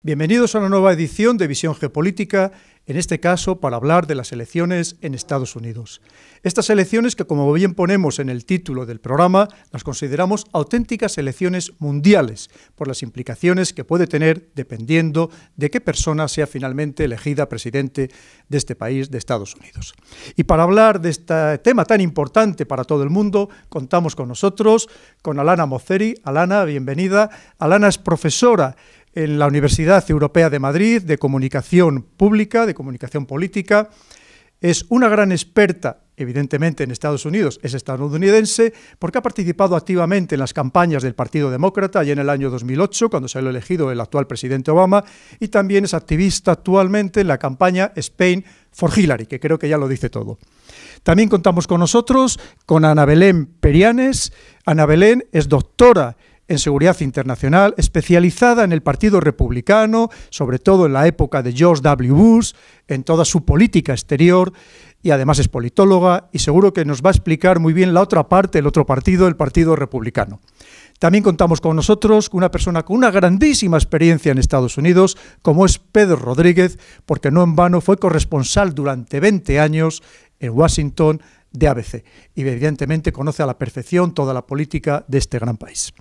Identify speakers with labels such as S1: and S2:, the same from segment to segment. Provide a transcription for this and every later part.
S1: Bienvenidos a una nueva edición de Visión Geopolítica, en este caso para hablar de las elecciones en Estados Unidos. Estas elecciones que, como bien ponemos en el título del programa, las consideramos auténticas elecciones mundiales, por las implicaciones que puede tener dependiendo de qué persona sea finalmente elegida presidente de este país, de Estados Unidos. Y para hablar de este tema tan importante para todo el mundo, contamos con nosotros, con Alana Mosseri. Alana, bienvenida. Alana es profesora en la Universidad Europea de Madrid de Comunicación Pública, de Comunicación Política. Es una gran experta, evidentemente, en Estados Unidos, es estadounidense, porque ha participado activamente en las campañas del Partido Demócrata, allá en el año 2008, cuando salió elegido el actual presidente Obama, y también es activista actualmente en la campaña Spain for Hillary, que creo que ya lo dice todo. También contamos con nosotros, con Ana Belén Perianes. Ana Belén es doctora en Seguridad Internacional, especializada en el Partido Republicano, sobre todo en la época de George W. Bush, en toda su política exterior, y además es politóloga, y seguro que nos va a explicar muy bien la otra parte, el otro partido, el Partido Republicano. También contamos con nosotros con una persona con una grandísima experiencia en Estados Unidos, como es Pedro Rodríguez, porque no en vano fue corresponsal durante 20 años en Washington de ABC, y evidentemente conoce a la perfección toda la política de este gran país.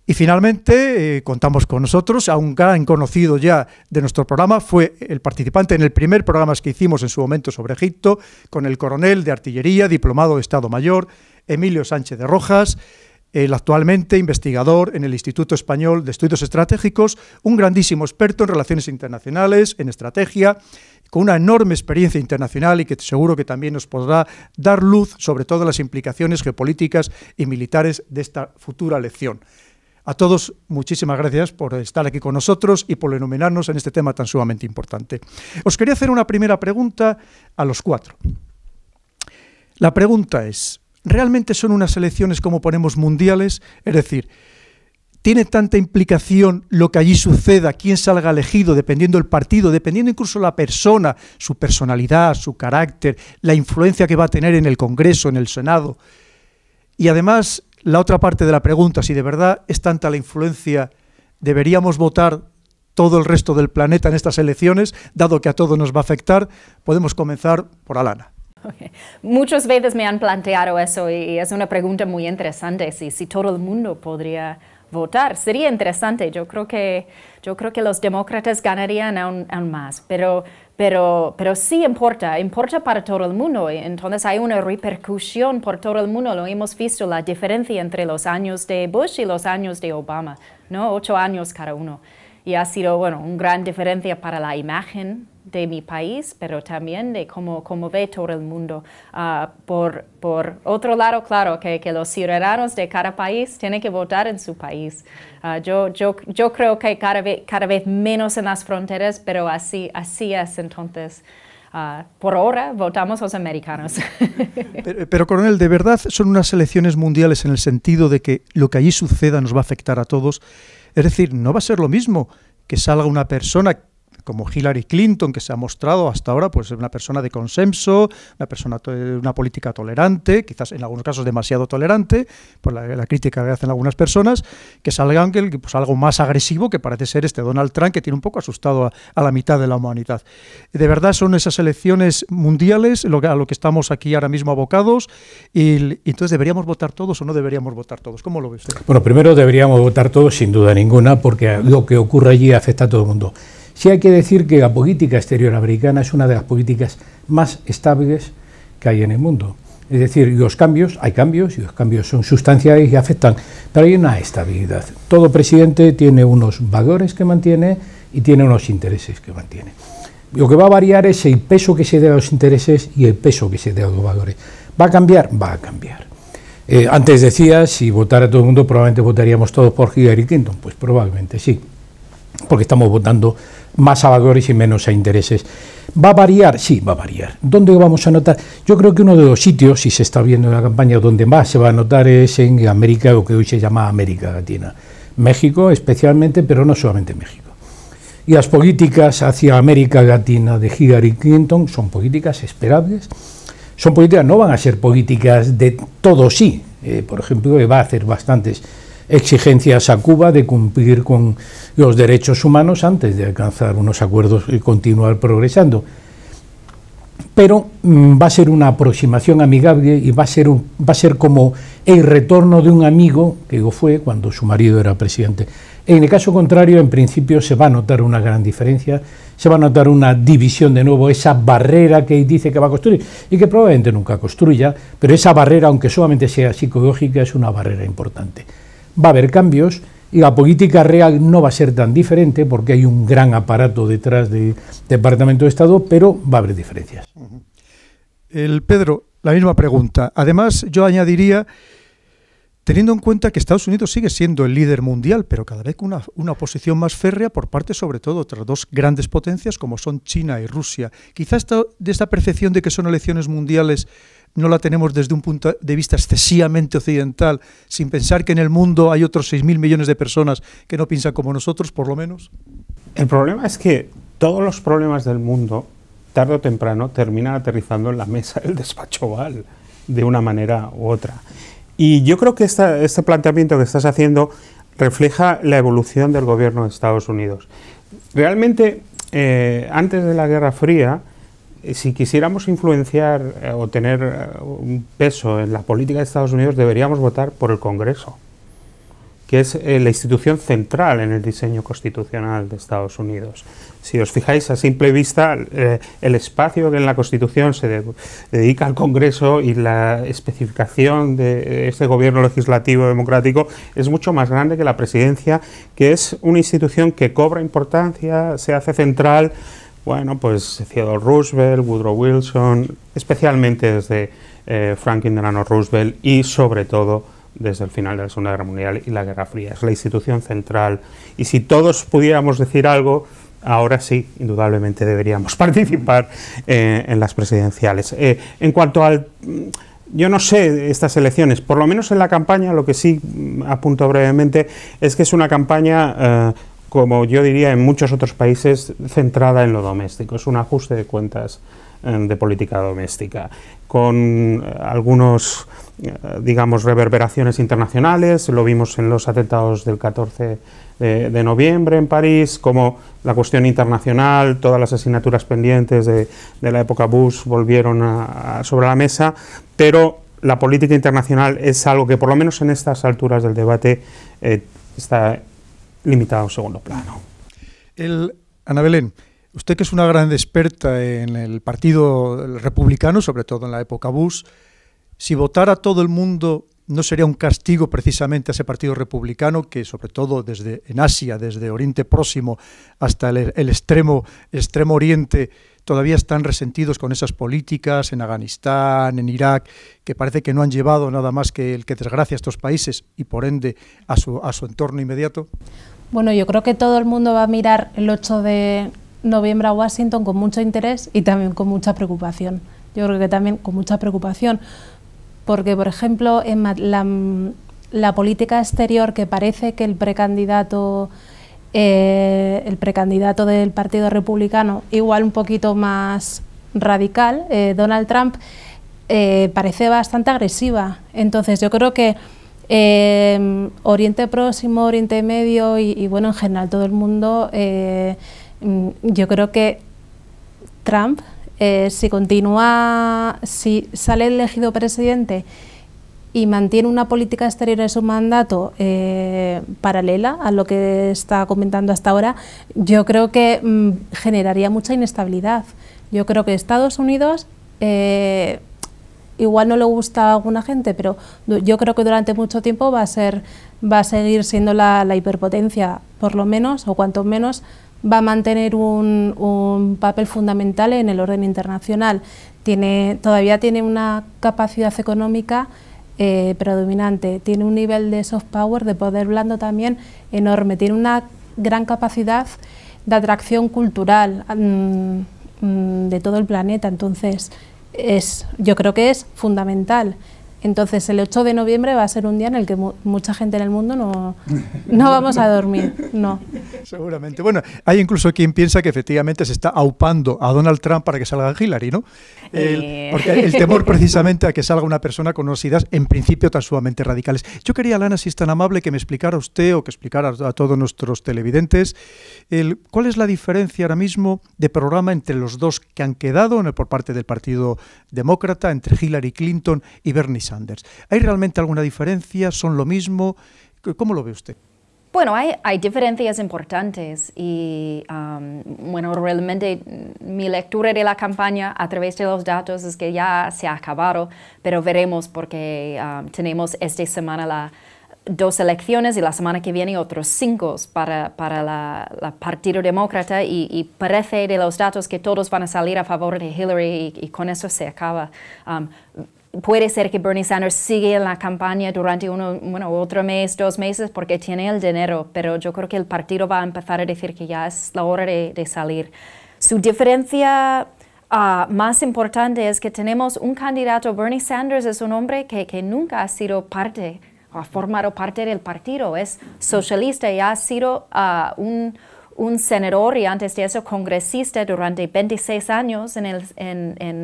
S1: Y finalmente contamos con nosotros a un gran conocido ya de nuestro programa, fue el participante en el primer programa que hicimos en su momento sobre Egipto, con el coronel de artillería, diplomado de Estado Mayor, Emilio Sánchez de Rojas, el actualmente investigador en el Instituto Español de Estudios Estratégicos, un grandísimo experto en relaciones internacionales, en estrategia, con una enorme experiencia internacional y que seguro que también nos podrá dar luz sobre todas las implicaciones geopolíticas y militares de esta futura elección. A todos, muchísimas gracias por estar aquí con nosotros y por iluminarnos en este tema tan sumamente importante. Os quería hacer una primera pregunta a los cuatro. La pregunta es, ¿realmente son unas elecciones, como ponemos, mundiales? Es decir, ¿tiene tanta implicación lo que allí suceda, quién salga elegido, dependiendo del partido, dependiendo incluso la persona, su personalidad, su carácter, la influencia que va a tener en el Congreso, en el Senado? Y además, la otra parte de la pregunta, si de verdad es tanta la influencia, ¿deberíamos votar todo el resto del planeta en estas elecciones, dado que a todos nos va a afectar? Podemos comenzar por Alana.
S2: Okay. Muchas veces me han planteado eso y es una pregunta muy interesante, si todo el mundo podría votar. Sería interesante, yo creo que los demócratas ganarían aún más, pero sí importa para todo el mundo, entonces hay una repercusión por todo el mundo. Lo hemos visto, la diferencia entre los años de Bush y los años de Obama, ¿no? 8 años cada uno, y ha sido, bueno, una gran diferencia para la imagen de mi país, pero también de cómo ve todo el mundo. Por otro lado, claro, que los ciudadanos de cada país tienen que votar en su país. Yo creo que cada vez menos en las fronteras, pero así es. Entonces, por ahora, votamos los americanos.
S1: Pero, coronel, ¿de verdad son unas elecciones mundiales en el sentido de que lo que allí suceda nos va a afectar a todos? Es decir, no va a ser lo mismo que salga una persona como Hillary Clinton, que se ha mostrado hasta ahora pues una persona de consenso, una política tolerante, quizás en algunos casos demasiado tolerante, por la crítica que hacen algunas personas, que salga pues algo más agresivo, que parece ser Donald Trump, que tiene un poco asustado a la mitad de la humanidad. ¿De verdad son esas elecciones mundiales a lo que estamos aquí ahora mismo abocados? Y entonces, ¿deberíamos votar todos o no deberíamos votar todos? ¿Cómo lo ve usted?
S3: Bueno, primero deberíamos votar todos, sin duda ninguna, porque lo que ocurre allí afecta a todo el mundo. Sí hay que decir que la política exterior americana es una de las políticas más estables que hay en el mundo. Es decir, hay cambios, y los cambios son sustanciales y afectan, pero hay una estabilidad. Todo presidente tiene unos valores que mantiene y tiene unos intereses que mantiene. Lo que va a variar es el peso que se dé a los intereses y el peso que se dé a los valores. ¿Va a cambiar? Va a cambiar. Antes decía, si votara todo el mundo, probablemente votaríamos todos por Hillary Clinton. Pues probablemente sí, porque estamos votando más a valores y menos a intereses. ¿Va a variar? Sí, va a variar. ¿Dónde lo vamos a notar? Yo creo que uno de los sitios, si se está viendo en la campaña, donde más se va a notar es en América, lo que hoy se llama América Latina. México especialmente, pero no solamente México. Y las políticas hacia América Latina de Hillary Clinton son políticas esperables, son políticas, no van a ser políticas de todo sí. Por ejemplo, va a hacer bastantes exigencias a Cuba de cumplir con los derechos humanos antes de alcanzar unos acuerdos y continuar progresando. Pero va a ser una aproximación amigable y va a ser como el retorno de un amigo que fue cuando su marido era presidente. En el caso contrario, en principio se va a notar una gran diferencia, se va a notar una división de nuevo, esa barrera que dice que va a construir y que probablemente nunca construya, pero esa barrera, aunque solamente sea psicológica, es una barrera importante. Va a haber cambios y la política real no va a ser tan diferente porque hay un gran aparato detrás del Departamento de Estado, pero va a haber diferencias.
S1: Pedro, la misma pregunta. Además, yo añadiría, teniendo en cuenta que Estados Unidos sigue siendo el líder mundial, pero cada vez con una oposición más férrea por parte, sobre todo, de otras dos grandes potencias como son China y Rusia. Quizás de esta percepción de que son elecciones mundiales no la tenemos desde un punto de vista excesivamente occidental, sin pensar que en el mundo hay otros 6.000 millones de personas que no piensan como nosotros, por lo menos.
S4: El problema es que todos los problemas del mundo, tarde o temprano, terminan aterrizando en la mesa del despacho Oval, de una manera u otra. Y yo creo que este planteamiento que estás haciendo refleja la evolución del gobierno de Estados Unidos. Realmente, antes de la Guerra Fría, si quisiéramos influenciar o tener un peso en la política de Estados Unidos, deberíamos votar por el Congreso, que es la institución central en el diseño constitucional de Estados Unidos. Si os fijáis, a simple vista, el espacio que en la Constitución se dedica al Congreso y la especificación de este gobierno legislativo democrático es mucho más grande que la presidencia, que es una institución que cobra importancia, se hace central. Bueno, pues Theodore Roosevelt, Woodrow Wilson, especialmente desde Franklin Delano Roosevelt y sobre todo desde el final de la Segunda Guerra Mundial y la Guerra Fría. Es la institución central. Y si todos pudiéramos decir algo, ahora sí, indudablemente deberíamos participar en las presidenciales. En cuanto al... Yo no sé estas elecciones, por lo menos en la campaña, lo que sí apunto brevemente es que es una campaña... como yo diría en muchos otros países, centrada en lo doméstico. Es un ajuste de cuentas de política doméstica, con algunos, digamos, reverberaciones internacionales. Lo vimos en los atentados del 14 de noviembre en París, como la cuestión internacional, todas las asignaturas pendientes de la época Bush volvieron sobre la mesa, pero la política internacional es algo que, por lo menos en estas alturas del debate, está limitado a un segundo plano.
S1: Ana Belén, usted que es una gran experta en el Partido Republicano, sobre todo en la época Bush, si votara todo el mundo, ¿no sería un castigo precisamente a ese Partido Republicano que, sobre todo en Asia, desde Oriente Próximo hasta el extremo Oriente, todavía están resentidos con esas políticas en Afganistán, en Irak, que parece que no han llevado nada más que el que desgracia a estos países y por ende a su entorno inmediato?
S5: Bueno, yo creo que todo el mundo va a mirar el 8 de noviembre a Washington con mucho interés y también con mucha preocupación. Yo creo que también con mucha preocupación, porque, por ejemplo, en la política exterior, que parece que el precandidato del Partido Republicano, igual un poquito más radical, Donald Trump, parece bastante agresiva. Entonces yo creo que Oriente Próximo, Oriente Medio y bueno, en general todo el mundo, yo creo que Trump, si sale elegido presidente y mantiene una política exterior en su mandato paralela a lo que está comentando hasta ahora, yo creo que generaría mucha inestabilidad. Yo creo que Estados Unidos, igual no le gusta a alguna gente, pero yo creo que durante mucho tiempo va a seguir siendo la hiperpotencia, por lo menos, o cuanto menos, va a mantener un papel fundamental en el orden internacional. Todavía tiene una capacidad económica predominante, tiene un nivel de soft power, de poder blando también enorme, tiene una gran capacidad de atracción cultural de todo el planeta. Entonces yo creo que es fundamental. Entonces el 8 de noviembre va a ser un día en el que mucha gente en el mundo no vamos a dormir, no.
S1: Seguramente. Bueno, hay incluso quien piensa que efectivamente se está aupando a Donald Trump para que salga Hillary, ¿no? Porque el temor precisamente a que salga una persona con unas ideas en principio tan sumamente radicales. Yo quería, Lana, si es tan amable, que me explicara usted o que explicara a todos nuestros televidentes cuál es la diferencia ahora mismo de programa entre los dos que han quedado por parte del Partido Demócrata, entre Hillary Clinton y Bernie Sanders. ¿Hay realmente alguna diferencia? ¿Son lo mismo? ¿Cómo lo ve usted?
S2: Bueno, hay diferencias importantes y, bueno, realmente mi lectura de la campaña a través de los datos es que ya se ha acabado, pero veremos porque tenemos esta semana dos elecciones y la semana que viene otros 5 para la Partido Demócrata y parece de los datos que todos van a salir a favor de Hillary y con eso se acaba. Puede ser que Bernie Sanders siga en la campaña durante otro mes, 2 meses, porque tiene el dinero, pero yo creo que el partido va a empezar a decir que ya es la hora de salir. Su diferencia más importante es que tenemos un candidato. Bernie Sanders es un hombre que nunca ha sido parte, o ha formado parte del partido, es socialista y ha sido un senador y antes de eso congresista durante 26 años en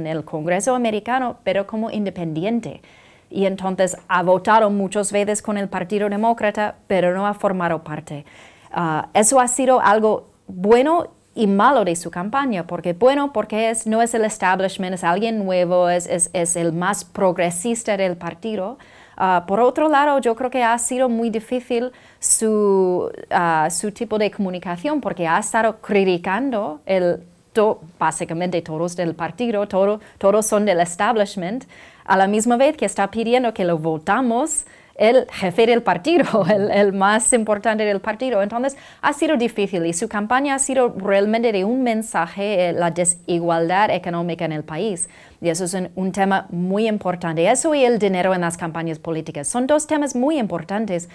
S2: el Congreso americano, pero como independiente. Y entonces ha votado muchas veces con el Partido Demócrata, pero no ha formado parte. Eso ha sido algo bueno y malo de su campaña, porque bueno, porque no es el establishment, es alguien nuevo, es el más progresista del partido. Por otro lado, yo creo que ha sido muy difícil su tipo de comunicación porque ha estado criticando básicamente todos del partido, todos son del establishment, a la misma vez que está pidiendo que lo votamos el jefe del partido, el más importante del partido. Entonces, ha sido difícil y su campaña ha sido realmente de un mensaje, la desigualdad económica en el país. Y eso es un tema muy importante. Eso y el dinero en las campañas políticas. Son 2 temas muy importantes,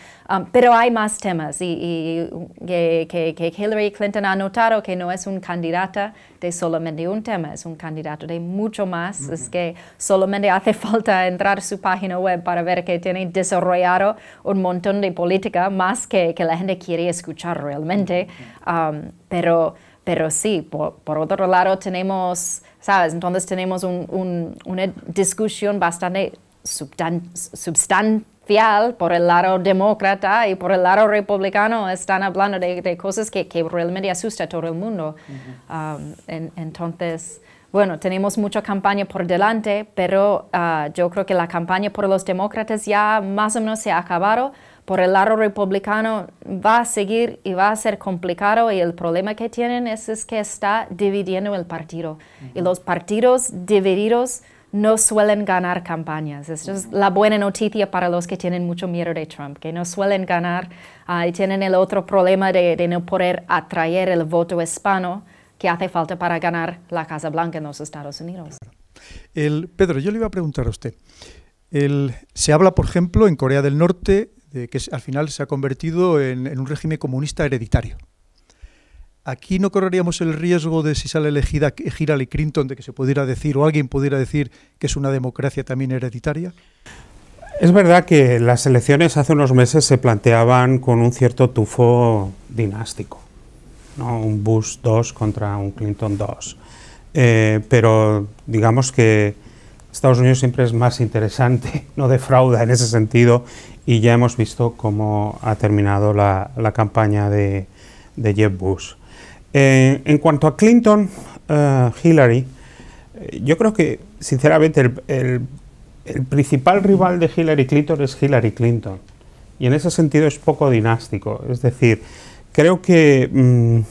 S2: pero hay más temas. Y que Hillary Clinton ha notado que no es un candidata de solamente un tema, es un candidato de mucho más. Es que solamente hace falta entrar a su página web para ver que tiene desarrollado un montón de política más que la gente quiere escuchar realmente. Pero sí, por otro lado tenemos, ¿sabes? Entonces tenemos una discusión bastante substancial por el lado demócrata y por el lado republicano. Están hablando de cosas que realmente asustan a todo el mundo. Entonces, bueno, tenemos mucha campaña por delante, pero yo creo que la campaña por los demócratas ya más o menos se ha acabado. Por el lado republicano va a seguir y va a ser complicado y el problema que tienen es que está dividiendo el partido. Y los partidos divididos no suelen ganar campañas. Esto es la buena noticia para los que tienen mucho miedo de Trump, que no suelen ganar y tienen el otro problema de no poder atraer el voto hispano que hace falta para ganar la Casa Blanca en los Estados Unidos.
S1: Pedro, yo le iba a preguntar a usted. Se habla, por ejemplo, en Corea del Norte, de que al final se ha convertido en un régimen comunista hereditario. ¿Aquí no correríamos el riesgo de, si sale elegida Hillary Clinton, de que se pudiera decir, o alguien pudiera decir, que es una democracia también hereditaria?
S4: Es verdad que las elecciones hace unos meses se planteaban con un cierto tufo dinástico, ¿no? Un Bush 2 contra un Clinton 2. Pero digamos que Estados Unidos siempre es más interesante, no defrauda en ese sentido, y ya hemos visto cómo ha terminado la campaña de Jeb Bush. En cuanto a Clinton, Hillary, yo creo que, sinceramente, el principal rival de Hillary Clinton es Hillary Clinton, y en ese sentido es poco dinástico. Es decir, creo que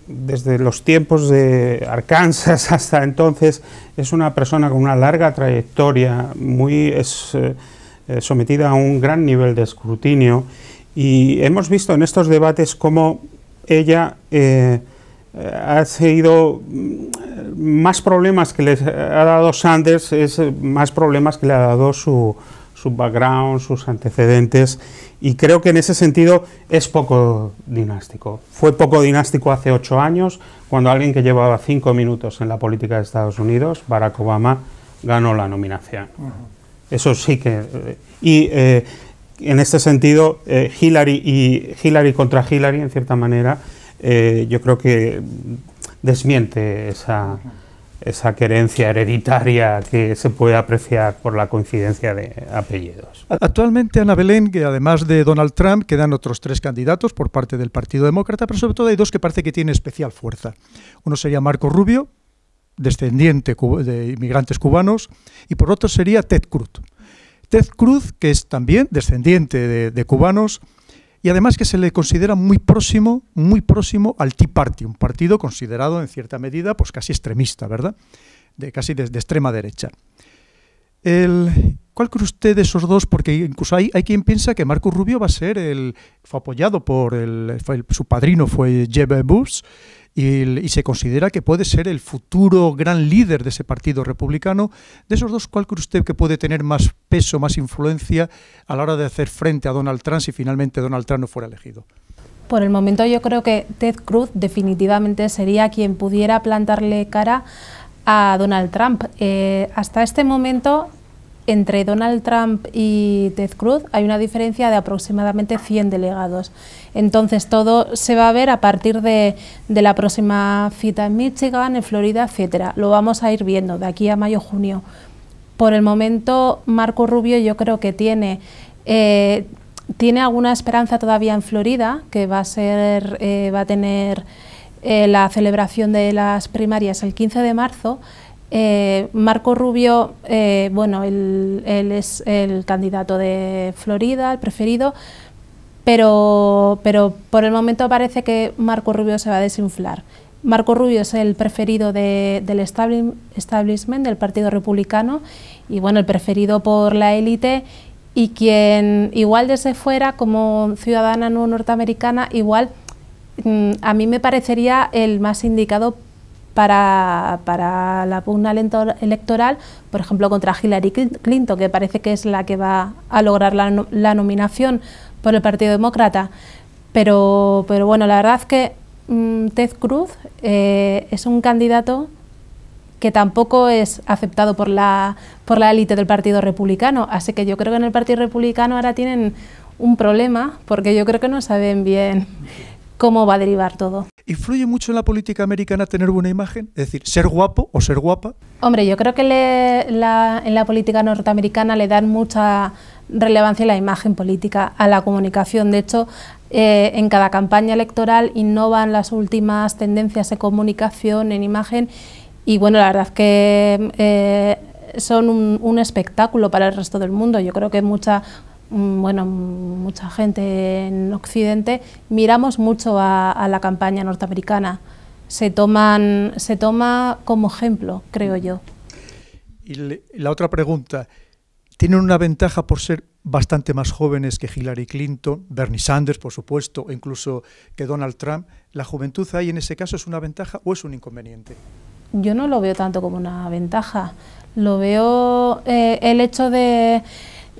S4: desde los tiempos de Arkansas hasta entonces es una persona con una larga trayectoria, sometida a un gran nivel de escrutinio, y hemos visto en estos debates cómo ella ha seguido más problemas que le ha dado Sanders, más problemas que le ha dado su background, sus antecedentes, y creo que en ese sentido es poco dinástico. Fue poco dinástico hace 8 años, cuando alguien que llevaba 5 minutos en la política de Estados Unidos, Barack Obama, ganó la nominación. Eso sí que... en este sentido, Hillary contra Hillary, en cierta manera, yo creo que desmiente esa querencia hereditaria que se puede apreciar por la coincidencia de apellidos.
S1: Actualmente, Ana Belén, que además de Donald Trump, quedan otros 3 candidatos por parte del Partido Demócrata, pero sobre todo hay 2 que parece que tienen especial fuerza. Uno sería Marco Rubio, descendiente de inmigrantes cubanos, y por otro sería Ted Cruz. Ted Cruz, que es también descendiente de cubanos, y además que se le considera muy próximo al Tea Party, un partido considerado en cierta medida pues casi extremista, ¿verdad? Casi de extrema derecha. ¿Cuál cree usted de esos 2? Porque incluso hay quien piensa que Marco Rubio va a ser fue apoyado por su padrino fue Jeb Bush, y se considera que puede ser el futuro gran líder de ese partido republicano. De esos 2, ¿cuál cree usted que puede tener más peso, más influencia a la hora de hacer frente a Donald Trump si finalmente Donald Trump no fuera elegido?
S5: Por el momento yo creo que Ted Cruz definitivamente sería quien pudiera plantarle cara a Donald Trump. Hasta este momento, entre Donald Trump y Ted Cruz hay una diferencia de aproximadamente 100 delegados. Entonces todo se va a ver a partir de la próxima cita en Michigan, en Florida, etcétera. Lo vamos a ir viendo de aquí a mayo-junio. Por el momento, Marco Rubio yo creo que tiene alguna esperanza todavía en Florida, que va a tener la celebración de las primarias el 15 de marzo. Marco Rubio, bueno, él es el candidato de Florida, el preferido, pero por el momento parece que Marco Rubio se va a desinflar. Marco Rubio es el preferido del establishment, del Partido Republicano, y bueno, el preferido por la élite, y quien igual desde fuera, como ciudadana no norteamericana, igual a mí me parecería el más indicado para la pugna electoral, por ejemplo, contra Hillary Clinton, que parece que es la que va a lograr la nominación por el Partido Demócrata. Pero bueno, la verdad es que Ted Cruz es un candidato que tampoco es aceptado por la élite del Partido Republicano, así que yo creo que en el Partido Republicano ahora tienen un problema, porque yo creo que no saben bien cómo va a derivar todo.
S1: ¿Influye mucho en la política americana tener buena imagen? Es decir, ser guapo o ser guapa.
S5: Hombre, yo creo que en la política norteamericana le dan mucha relevancia a la imagen política, a la comunicación. De hecho, en cada campaña electoral innovan las últimas tendencias de comunicación en imagen, y bueno, la verdad es que son un espectáculo para el resto del mundo. Yo creo que mucha gente en Occidente miramos mucho a la campaña norteamericana. Se toma como ejemplo, creo yo.
S1: Y la otra pregunta, ¿tienen una ventaja por ser bastante más jóvenes que Hillary Clinton, Bernie Sanders, por supuesto, o incluso que Donald Trump? ¿La juventud ahí en ese caso es una ventaja o es un inconveniente?
S5: Yo no lo veo tanto como una ventaja. Lo veo el hecho de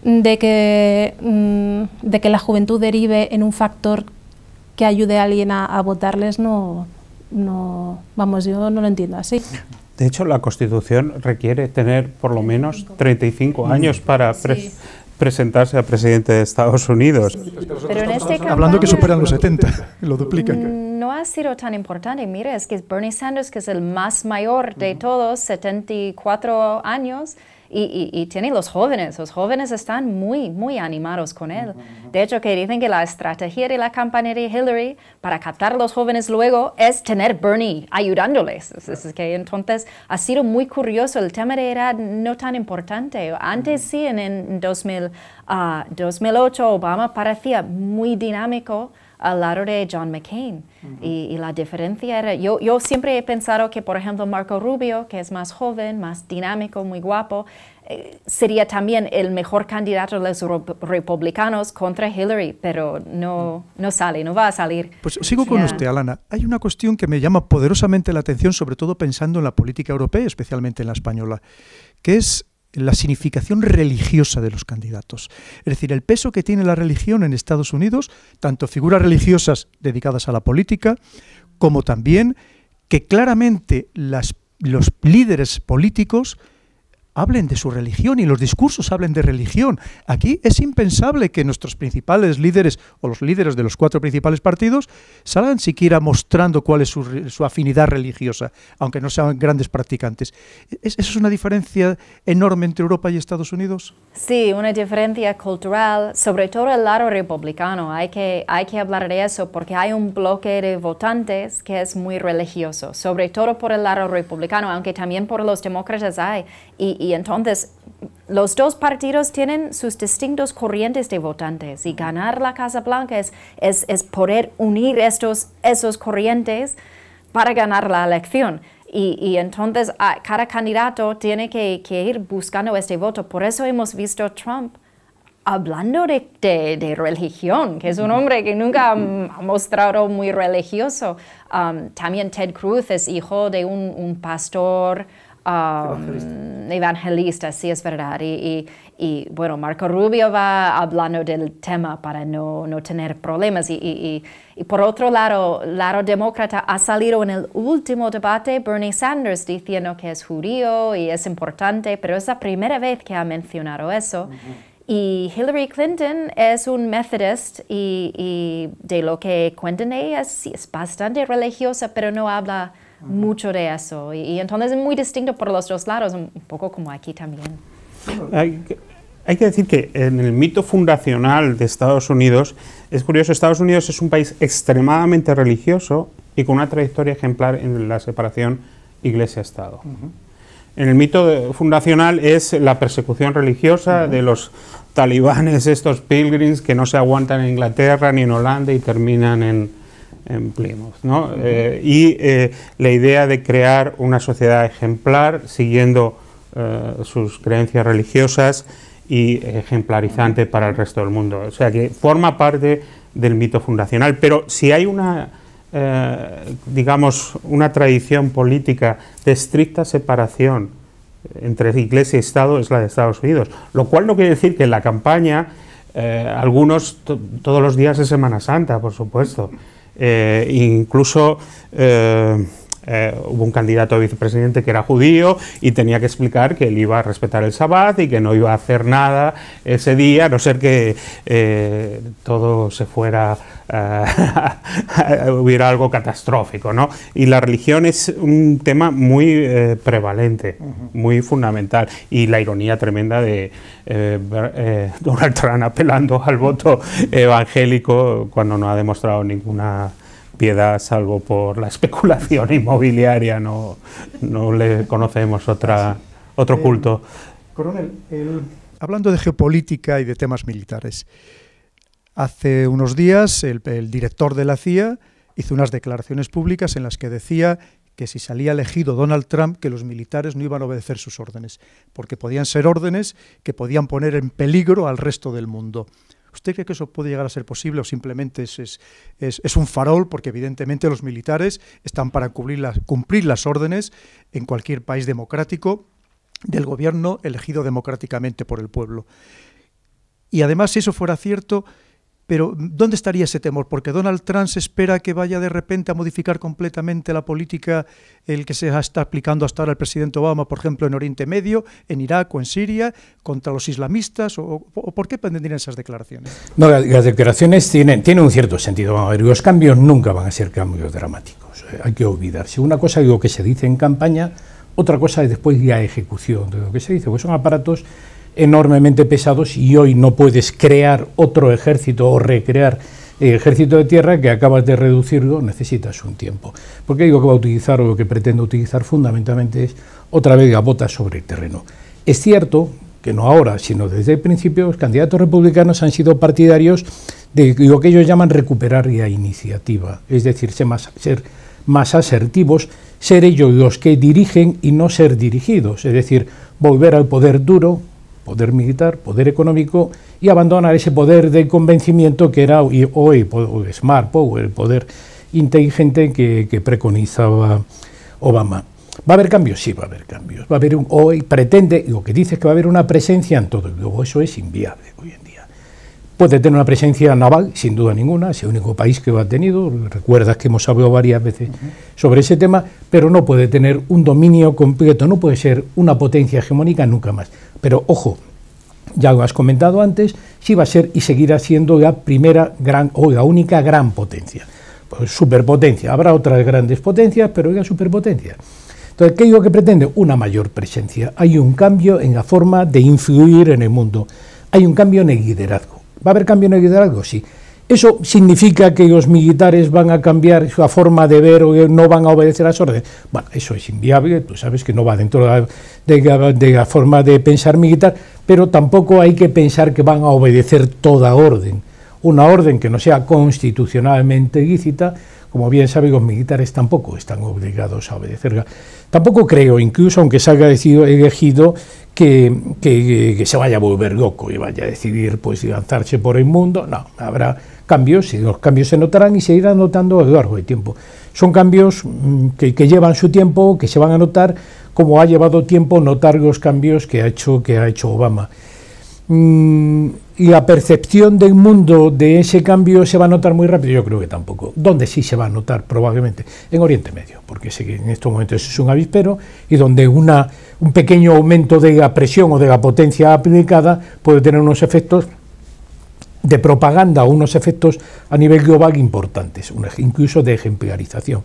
S5: que la juventud derive en un factor que ayude a alguien a votarles, vamos, yo no lo entiendo así.
S4: De hecho, la Constitución requiere tener por lo menos 35 años para presentarse a presidente de Estados Unidos.
S2: Pero en este
S1: hablando que superan los 70, lo duplican.
S2: No ha sido tan importante. Mira, es que Bernie Sanders, que es el más mayor de todos, 74 años, y tiene los jóvenes están muy animados con él. De hecho, que dicen que la estrategia de la campaña de Hillary para captar a los jóvenes luego es tener Bernie ayudándoles. Es que entonces ha sido muy curioso. El tema de edad no tan importante. Antes sí, en 2008 Obama parecía muy dinámico al lado de John McCain. Y la diferencia era, yo siempre he pensado que, por ejemplo, Marco Rubio, que es más joven, más dinámico, muy guapo, sería también el mejor candidato de los republicanos contra Hillary, pero no va a salir.
S1: Pues sigo con usted, Alana. Hay una cuestión que me llama poderosamente la atención, sobre todo pensando en la política europea, especialmente en la española, que es la significación religiosa de los candidatos. Es decir, el peso que tiene la religión en Estados Unidos, tanto figuras religiosas dedicadas a la política, como también que claramente los líderes políticos hablen de su religión y los discursos hablen de religión. Aquí es impensable que nuestros principales líderes o los líderes de los 4 principales partidos salgan siquiera mostrando cuál es su afinidad religiosa, aunque no sean grandes practicantes. ¿Eso es una diferencia enorme entre Europa y Estados Unidos?
S2: Sí, una diferencia cultural, sobre todo el lado republicano. Hay que hablar de eso porque hay un bloque de votantes que es muy religioso, sobre todo por el lado republicano, aunque también por los demócratas hay. Y entonces los dos partidos tienen sus distintos corrientes de votantes y ganar la Casa Blanca es poder unir esos corrientes para ganar la elección. Y entonces cada candidato tiene que ir buscando este voto. Por eso hemos visto a Trump hablando de religión, que es un hombre que nunca ha mostrado muy religioso. También Ted Cruz es hijo de un pastor evangelista, sí, es verdad. Y bueno, Marco Rubio va hablando del tema para no tener problemas. Y por otro lado demócrata ha salido en el último debate Bernie Sanders diciendo que es judío y es importante, pero es la primera vez que ha mencionado eso. Y Hillary Clinton es un Methodist y de lo que cuentan ella sí es bastante religiosa, pero no habla mucho de eso. Y entonces es muy distinto por los dos lados, un poco como aquí también.
S4: Hay que decir que en el mito fundacional de Estados Unidos, es curioso, Estados Unidos es un país extremadamente religioso y con una trayectoria ejemplar en la separación Iglesia-Estado. En el mito fundacional es la persecución religiosa de los talibanes, estos pilgrims que no se aguantan en Inglaterra ni en Holanda y terminan en Plymouth, ¿no? La idea de crear una sociedad ejemplar siguiendo sus creencias religiosas y ejemplarizante para el resto del mundo. O sea que forma parte del mito fundacional, pero si hay una digamos, una tradición política de estricta separación entre Iglesia y Estado, es la de Estados Unidos, lo cual no quiere decir que en la campaña algunos todos los días de Semana Santa, por supuesto, incluso hubo un candidato a vicepresidente que era judío y tenía que explicar que él iba a respetar el Sabbat y que no iba a hacer nada ese día, a no ser que todo se fuera, hubiera algo catastrófico, ¿no? Y la religión es un tema muy prevalente, muy fundamental, y la ironía tremenda de Donald Trump apelando al voto evangélico cuando no ha demostrado ninguna piedad, salvo por la especulación inmobiliaria, no le conocemos otro culto.
S1: Coronel, hablando de geopolítica y de temas militares, hace unos días el director de la CIA hizo unas declaraciones públicas en las que decía que si salía elegido Donald Trump, que los militares no iban a obedecer sus órdenes, porque podían ser órdenes que podían poner en peligro al resto del mundo. ¿Usted cree que eso puede llegar a ser posible o simplemente es un farol? Porque evidentemente los militares están para cumplir las órdenes en cualquier país democrático del gobierno elegido democráticamente por el pueblo. Y además, si eso fuera cierto, pero ¿dónde estaría ese temor? Porque Donald Trump se espera que vaya de repente a modificar completamente la política que se está aplicando hasta ahora el presidente Obama, por ejemplo, en Oriente Medio, en Irak o en Siria, contra los islamistas, o ¿por qué tendrían esas declaraciones?
S3: No, las declaraciones tienen un cierto sentido. Vamos a ver, los cambios nunca van a ser cambios dramáticos. Hay que olvidarse. Una cosa es lo que se dice en campaña, otra cosa es después la ejecución de lo que se dice, pues son aparatos enormemente pesados y hoy no puedes crear otro ejército o recrear el ejército de tierra que acabas de reducirlo, necesitas un tiempo. Porque digo que va a utilizar o lo que pretende utilizar fundamentalmente es otra vez la bota sobre el terreno. Es cierto que no ahora, sino desde el principio, los candidatos republicanos han sido partidarios de lo que ellos llaman recuperar la iniciativa, es decir, ser más asertivos, ser ellos los que dirigen y no ser dirigidos, es decir, volver al poder duro, poder militar, poder económico, y abandonar ese poder de convencimiento que era hoy el smart power, el poder inteligente que preconizaba Obama. ¿Va a haber cambios? Sí, va a haber cambios. Va a haber hoy pretende, lo que dice es que va a haber una presencia en todo, y luego eso es inviable hoy en día. Puede tener una presencia naval, sin duda ninguna, es el único país que lo ha tenido, recuerdas que hemos hablado varias veces sobre ese tema, pero no puede tener un dominio completo, no puede ser una potencia hegemónica nunca más. Pero ojo, ya lo has comentado antes, sí va a ser y seguirá siendo la primera gran o la única gran potencia. Pues superpotencia, habrá otras grandes potencias, pero la superpotencia. Entonces, ¿qué es lo que pretende? Una mayor presencia. Hay un cambio en la forma de influir en el mundo, hay un cambio en el liderazgo. ¿Va a haber cambio en el liderazgo? Sí. ¿Eso significa que los militares van a cambiar su forma de ver o no van a obedecer las órdenes? Bueno, eso es inviable, tú sabes que no va dentro de la forma de pensar militar, pero tampoco hay que pensar que van a obedecer toda orden. Una orden que no sea constitucionalmente lícita, como bien saben, los militares tampoco están obligados a obedecerla. Tampoco creo, incluso aunque se haya elegido, que se vaya a volver loco y vaya a decidir pues lanzarse por el mundo. No, habrá cambios y los cambios se notarán y se irán notando a lo largo del tiempo. Son cambios que llevan su tiempo, que se van a notar, como ha llevado tiempo notar los cambios que ha hecho Obama. ¿Y la percepción del mundo de ese cambio se va a notar muy rápido? Yo creo que tampoco. ¿Dónde sí se va a notar? Probablemente en Oriente Medio, porque sé que en estos momentos es un avispero y donde un pequeño aumento de la presión o de la potencia aplicada puede tener unos efectos de propaganda o unos efectos a nivel global importantes, incluso de ejemplarización.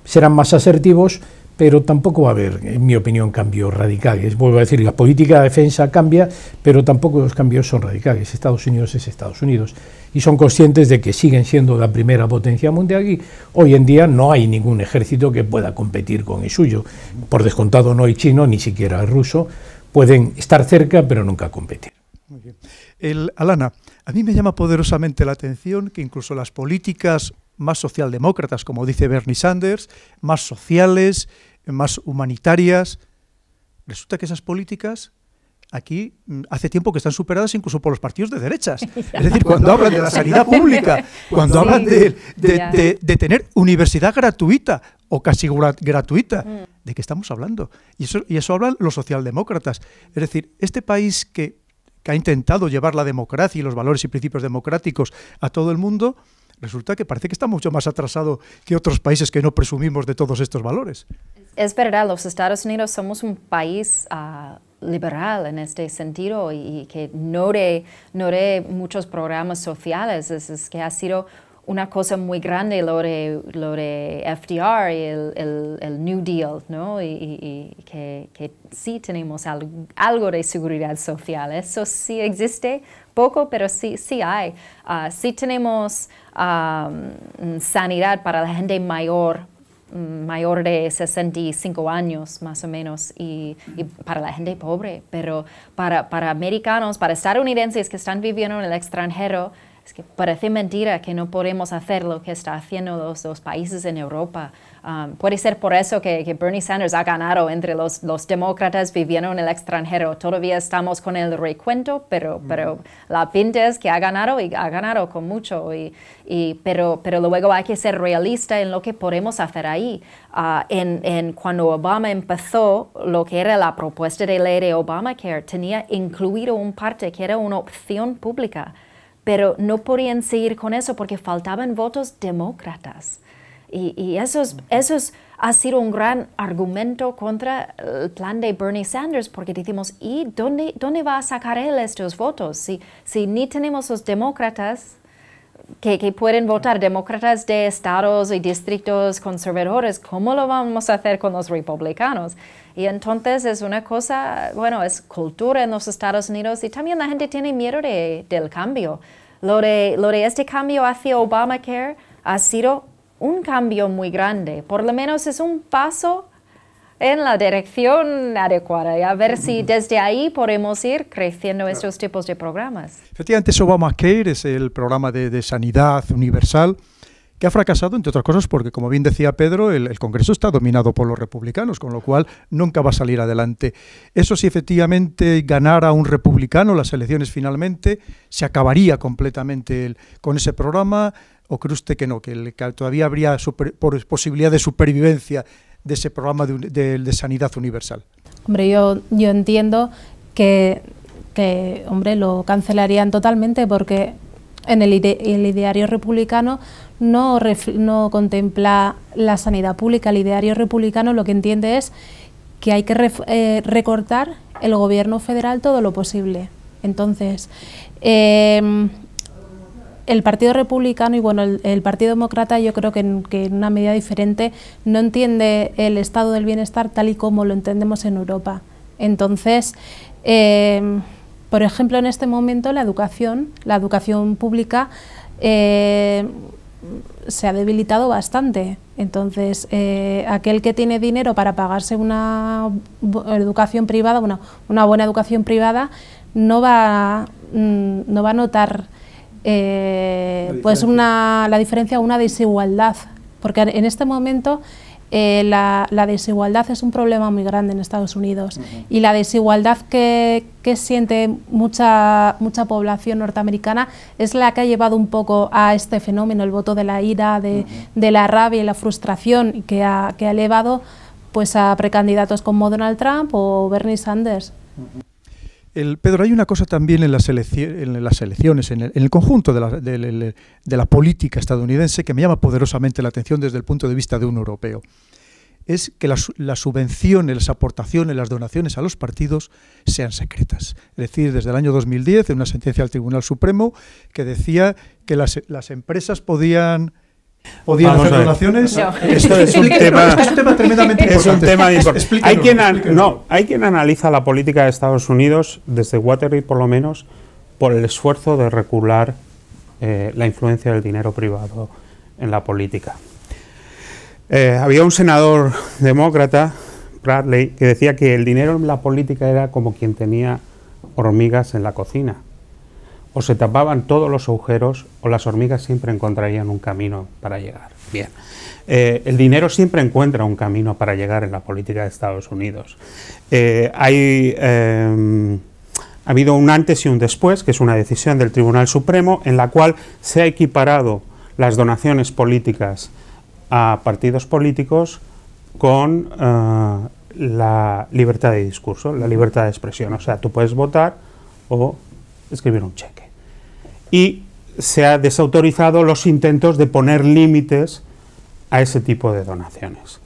S3: Serán más asertivos, pero tampoco va a haber, en mi opinión, cambios radicales. Vuelvo a decir, la política de defensa cambia, pero tampoco los cambios son radicales. Estados Unidos es Estados Unidos y son conscientes de que siguen siendo la primera potencia mundial y hoy en día no hay ningún ejército que pueda competir con el suyo. Por descontado no hay chino, ni siquiera el ruso. Pueden estar cerca, pero nunca competir.
S1: Muy bien. Alana, a mí me llama poderosamente la atención que incluso las políticas más socialdemócratas, como dice Bernie Sanders, más sociales, más humanitarias, resulta que esas políticas aquí hace tiempo que están superadas incluso por los partidos de derechas. Es decir, cuando hablan de la sanidad pública, cuando hablan de tener universidad gratuita o casi gratuita, ¿de qué estamos hablando? Y eso hablan los socialdemócratas. Es decir, este país que ha intentado llevar la democracia y los valores y principios democráticos a todo el mundo, resulta que parece que está mucho más atrasado que otros países que no presumimos de todos estos valores.
S2: Es verdad, los Estados Unidos somos un país liberal en este sentido y que no de muchos programas sociales, es que ha sido una cosa muy grande lo de FDR y el New Deal, ¿no? Y que sí tenemos algo de seguridad social, eso sí existe, poco, pero sí hay. Sí tenemos sanidad para la gente mayor de 65 años más o menos y para la gente pobre, pero para americanos, para estadounidenses que están viviendo en el extranjero, es que parece mentira que no podemos hacer lo que están haciendo los países en Europa. Puede ser por eso que Bernie Sanders ha ganado entre los demócratas viviendo en el extranjero. Todavía estamos con el recuento, pero la pinta es que ha ganado y ha ganado con mucho. Pero luego hay que ser realista en lo que podemos hacer ahí. Cuando Obama empezó, lo que era la propuesta de ley de Obamacare tenía incluido un parte que era una opción pública. Pero no podían seguir con eso porque faltaban votos demócratas. Y eso ha sido un gran argumento contra el plan de Bernie Sanders, porque decimos, ¿y dónde va a sacar él estos votos? Si ni tenemos los demócratas que pueden votar, demócratas de estados y distritos conservadores, ¿cómo lo vamos a hacer con los republicanos? Y entonces es una cosa, bueno, es cultura en los Estados Unidos y también la gente tiene miedo del cambio. Lo de este cambio hacia Obamacare ha sido un cambio muy grande. Por lo menos es un paso en la dirección adecuada y a ver si desde ahí podemos ir creciendo estos tipos de programas.
S1: Efectivamente, Obamacare es el programa de sanidad universal que ha fracasado, entre otras cosas, porque, como bien decía Pedro, el Congreso está dominado por los republicanos, con lo cual nunca va a salir adelante. Eso, si efectivamente ganara un republicano las elecciones finalmente, se acabaría completamente con ese programa, ¿o cree usted que no, que todavía habría posibilidad de supervivencia de ese programa de sanidad universal?
S5: Hombre, yo entiendo que que, hombre, lo cancelarían totalmente, porque en el ideario republicano no contempla la sanidad pública. El ideario republicano lo que entiende es que hay que recortar el gobierno federal todo lo posible. Entonces, el Partido Republicano y bueno, el Partido Demócrata, yo creo que en una medida diferente no entiende el estado del bienestar tal y como lo entendemos en Europa. Entonces, por ejemplo, en este momento la educación pública se ha debilitado bastante. Entonces, aquel que tiene dinero para pagarse una educación privada, una buena educación privada, no va a notar pues la diferencia, una desigualdad, porque en este momento la desigualdad es un problema muy grande en Estados Unidos. Y la desigualdad que siente mucha población norteamericana es la que ha llevado un poco a este fenómeno, el voto de la ira, de la rabia y la frustración, y que ha elevado pues a precandidatos como Donald Trump o Bernie Sanders.
S1: Pedro, hay una cosa también en las elecciones, en el conjunto de la política estadounidense, que me llama poderosamente la atención desde el punto de vista de un europeo. Es que las subvenciones, las aportaciones, las donaciones a los partidos sean secretas. Es decir, desde el año 2010, en una sentencia del Tribunal Supremo que decía que las empresas podían hacer donaciones.
S2: No.
S4: Esto es un tema
S1: tremendamente importante.
S4: Es un tema importante.
S1: Explícanos.
S4: Hay quien analiza la política de Estados Unidos, desde Watergate por lo menos, por el esfuerzo de regular la influencia del dinero privado en la política. Había un senador demócrata, Bradley, que decía que el dinero en la política era como quien tenía hormigas en la cocina. O se tapaban todos los agujeros o las hormigas siempre encontrarían un camino para llegar. Bien, el dinero siempre encuentra un camino para llegar en la política de Estados Unidos. Ha habido un antes y un después, que es una decisión del Tribunal Supremo, en la cual se ha equiparado las donaciones políticas a partidos políticos con la libertad de discurso, la libertad de expresión. O sea, tú puedes votar o escribir un cheque. Y se ha desautorizado los intentos de poner límites a ese tipo de donaciones.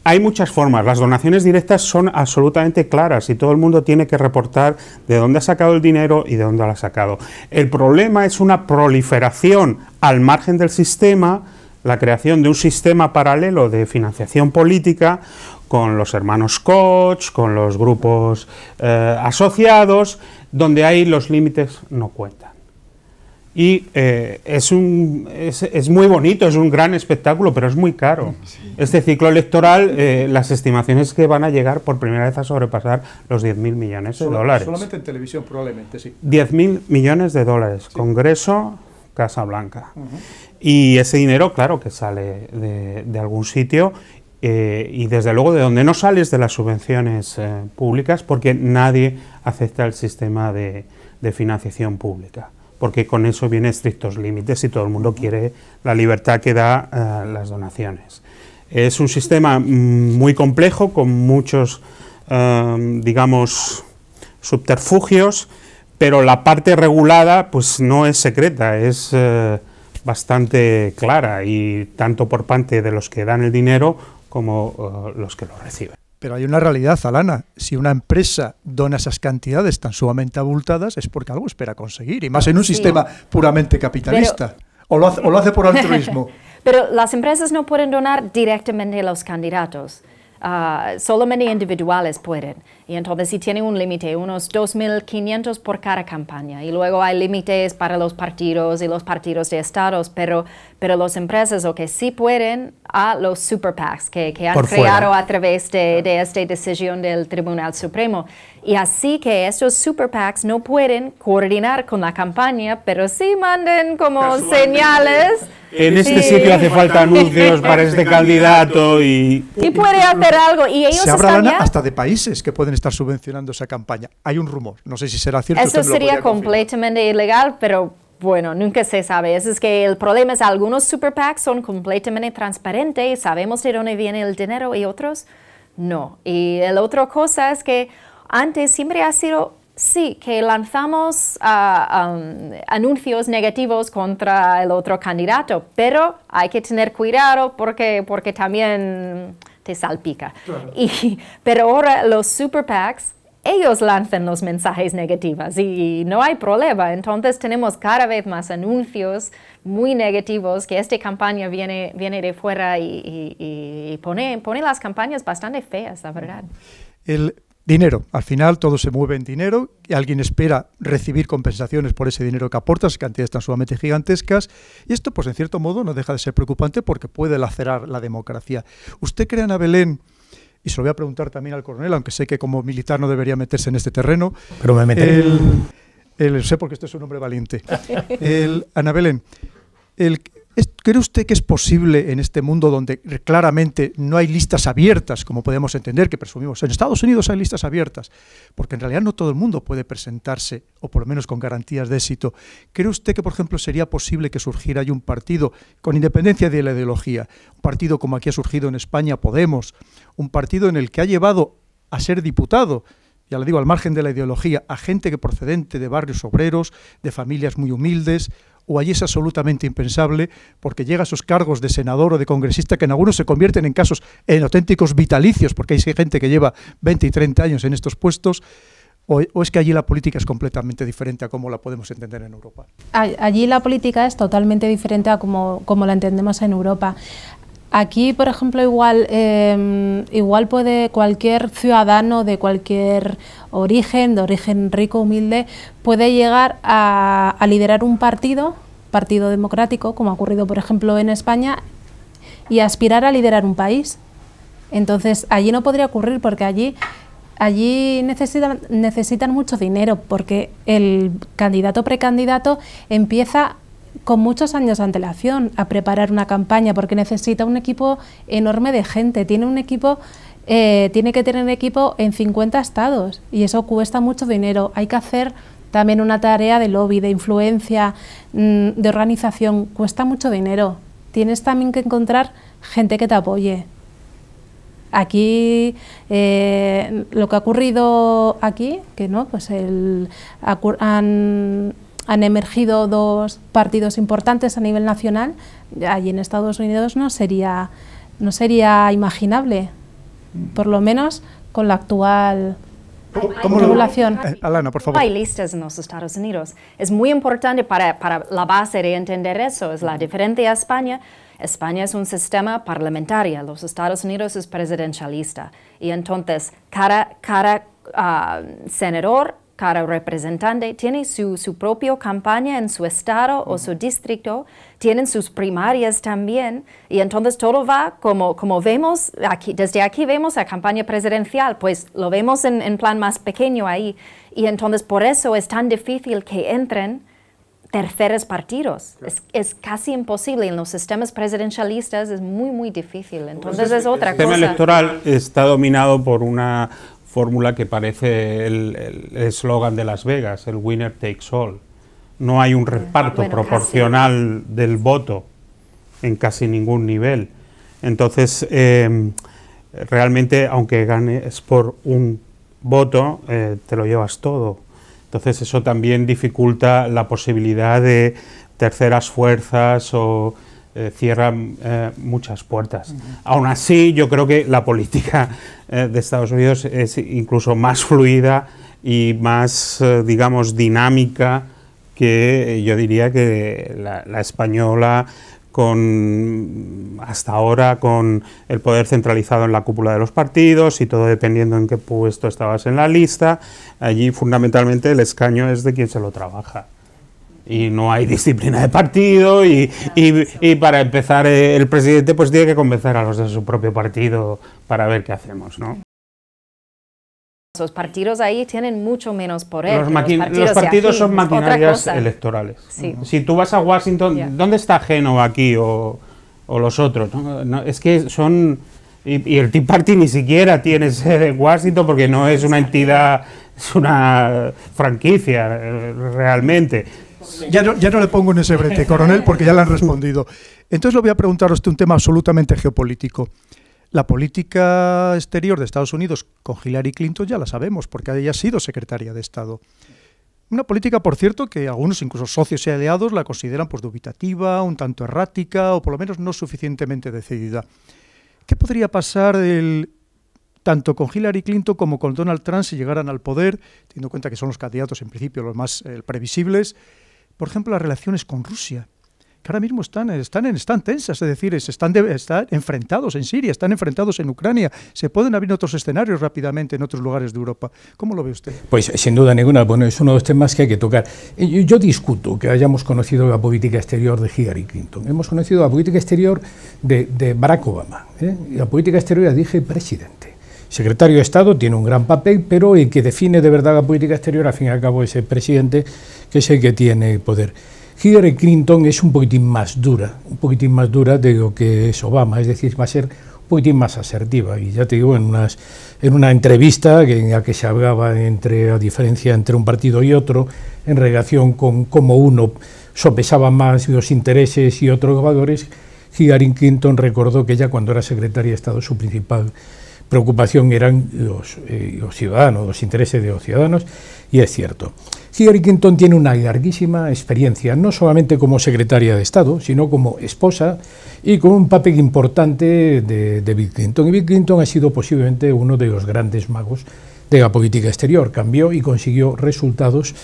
S4: Hay muchas formas. Las donaciones directas son absolutamente claras y todo el mundo tiene que reportar de dónde ha sacado el dinero y de dónde lo ha sacado. El problema es una proliferación al margen del sistema, la creación de un sistema paralelo de financiación política con los hermanos Koch, con los grupos asociados, donde ahí los límites no cuentan. Y es muy bonito, es un gran espectáculo, pero es muy caro. Sí. Este ciclo electoral, las estimaciones que van a llegar por primera vez a sobrepasar los 10.000 millones de dólares.
S1: Solamente en televisión, probablemente, sí.
S4: 10.000 millones de dólares, sí. Congreso, Casa Blanca. Y ese dinero, claro, que sale de algún sitio, y desde luego de donde no sale es de las subvenciones públicas, porque nadie acepta el sistema de financiación pública, porque con eso vienen estrictos límites y todo el mundo quiere la libertad que da las donaciones. Es un sistema muy complejo, con muchos, digamos, subterfugios, pero la parte regulada pues no es secreta, es bastante clara, y tanto por parte de los que dan el dinero como los que lo reciben.
S1: Pero hay una realidad, Alana. Si una empresa dona esas cantidades tan sumamente abultadas es porque algo espera conseguir, y más en un sistema puramente capitalista. Pero, o lo hace por altruismo.
S2: Pero las empresas no pueden donar directamente a los candidatos. Solamente individuales pueden. Y entonces si tiene un límite, unos 2.500 por cada campaña. Y luego hay límites para los partidos y los partidos de estados, pero las empresas lo que sí pueden, a los super PACs que han creado a través de esta decisión del Tribunal Supremo. Y así que estos super PACs no pueden coordinar con la campaña, pero sí mandan como señales.
S4: En este sitio hace falta anuncios para este candidato y
S2: puede hacer algo. Y ellos
S1: se habla hasta de países que pueden estar subvencionando esa campaña. Hay un rumor, no sé si será cierto.
S2: Eso sería completamente ilegal, pero bueno, nunca se sabe. Es que el problema es que algunos super PACs son completamente transparentes, sabemos de dónde viene el dinero, y otros no. Y la otra cosa es que antes siempre ha sido Sí, que lanzamos anuncios negativos contra el otro candidato, pero hay que tener cuidado porque también te salpica. Claro. Pero ahora los super PACs, ellos lanzan los mensajes negativos y no hay problema. Entonces tenemos cada vez más anuncios muy negativos, que esta campaña viene de fuera y pone las campañas bastante feas, la verdad.
S1: El dinero, al final todo se mueve en dinero y alguien espera recibir compensaciones por ese dinero que aportas, cantidades tan sumamente gigantescas, y esto pues en cierto modo no deja de ser preocupante porque puede lacerar la democracia. ¿Usted cree, Ana Belén, y se lo voy a preguntar también al coronel, aunque sé que como militar no debería meterse en este terreno,
S3: pero me meteré.
S1: Sé porque usted es un hombre valiente. Ana Belén, ¿cree usted que es posible en este mundo donde claramente no hay listas abiertas, como podemos entender, que presumimos, en Estados Unidos hay listas abiertas, porque en realidad no todo el mundo puede presentarse, o por lo menos con garantías de éxito? ¿Cree usted que, por ejemplo, sería posible que surgiera ahí un partido, con independencia de la ideología, un partido como aquí ha surgido en España Podemos, un partido en el que ha llevado a ser diputado, ya le digo, al margen de la ideología, a gente que procedente de barrios obreros, de familias muy humildes, o allí es absolutamente impensable porque llega a esos cargos de senador o de congresista que en algunos se convierten en casos en auténticos vitalicios, porque hay gente que lleva 20 y 30 años en estos puestos, o es que allí la política es completamente diferente a cómo la podemos entender en Europa?
S5: Allí la política es totalmente diferente a como la entendemos en Europa. Aquí, por ejemplo, igual puede cualquier ciudadano de cualquier origen, de origen rico, humilde, puede llegar a liderar un partido democrático, como ha ocurrido, por ejemplo, en España, y aspirar a liderar un país. Entonces, allí no podría ocurrir porque allí necesitan mucho dinero, porque el candidato precandidato empieza con muchos años de antelación a preparar una campaña, porque necesita un equipo enorme de gente, tiene que tener equipo en 50 estados y eso cuesta mucho dinero. Hay que hacer también una tarea de lobby, de influencia, de organización, cuesta mucho dinero. Tienes también que encontrar gente que te apoye. Aquí lo que ha ocurrido aquí, que no, pues han emergido dos partidos importantes a nivel nacional, allí en Estados Unidos no sería imaginable, por lo menos con la actual regulación.
S1: Alana, por favor.
S2: Hay listas en los Estados Unidos. Es muy importante para la base de entender eso, es la diferencia a España. España es un sistema parlamentario, los Estados Unidos es presidencialista, y entonces cada senador, cada representante tiene su propia campaña en su estado o su distrito, tienen sus primarias también, y entonces todo va como vemos, desde aquí vemos la campaña presidencial, pues lo vemos en plan más pequeño ahí, y entonces por eso es tan difícil que entren terceros partidos. Es casi imposible, en los sistemas presidencialistas es muy, muy difícil, entonces es otra cosa.
S4: El sistema electoral está dominado por una fórmula que parece el eslogan de Las Vegas, el winner takes all. No hay un reparto proporcional del voto en casi ningún nivel. Entonces, realmente, aunque ganes por un voto, te lo llevas todo. Entonces, eso también dificulta la posibilidad de terceras fuerzas o cierra muchas puertas. Aún así, yo creo que la política de Estados Unidos es incluso más fluida y más, digamos, dinámica que yo diría que la española, hasta ahora con el poder centralizado en la cúpula de los partidos y todo dependiendo en qué puesto estabas en la lista. Allí fundamentalmente el escaño es de quien se lo trabaja. Y no hay disciplina de partido y para empezar el presidente pues tiene que convencer a los de su propio partido para ver qué hacemos, ¿no?
S2: Los partidos ahí tienen mucho menos poder.
S4: Los partidos son maquinarias electorales. Sí. Si tú vas a Washington, ¿dónde está Génova aquí o los otros? No, es que son... Y el Tea Party ni siquiera tiene sede en Washington porque no es una entidad, es una franquicia realmente.
S1: Ya no le pongo en ese brete, coronel, porque ya le han respondido. Entonces le voy a preguntar a usted un tema absolutamente geopolítico. La política exterior de Estados Unidos con Hillary Clinton ya la sabemos, porque ella ha sido secretaria de Estado. Una política, por cierto, que algunos, incluso socios y aliados, la consideran pues dubitativa, un tanto errática o por lo menos no suficientemente decidida. ¿Qué podría pasar tanto con Hillary Clinton como con Donald Trump si llegaran al poder, teniendo en cuenta que son los candidatos en principio los más previsibles? Por ejemplo, las relaciones con Rusia, que ahora mismo están tensas, es decir, están enfrentados en Siria, están enfrentados en Ucrania, se pueden abrir otros escenarios rápidamente en otros lugares de Europa. ¿Cómo lo ve usted?
S3: Pues sin duda ninguna, bueno, es uno de los temas que hay que tocar. Yo discuto que hayamos conocido la política exterior de Hillary Clinton. Hemos conocido la política exterior de Barack Obama, y la política exterior, ya dije, presidente. Secretario de Estado tiene un gran papel, pero el que define de verdad la política exterior, al fin y al cabo, es el presidente, que es el que tiene poder. Hillary Clinton es un poquitín más dura de lo que es Obama, es decir, va a ser un poquitín más asertiva. Y ya te digo, en una entrevista en la que se hablaba la diferencia entre un partido y otro, en relación con cómo uno sopesaba más los intereses y otros valores, Hillary Clinton recordó que ella, cuando era secretaria de Estado, su principal preocupación eran los ciudadanos, los intereses de los ciudadanos, y es cierto. Hillary Clinton tiene una larguísima experiencia, no solamente como secretaria de Estado, sino como esposa y con un papel importante de Bill Clinton. Y Bill Clinton ha sido posiblemente uno de los grandes magos de la política exterior. Cambió y consiguió resultados,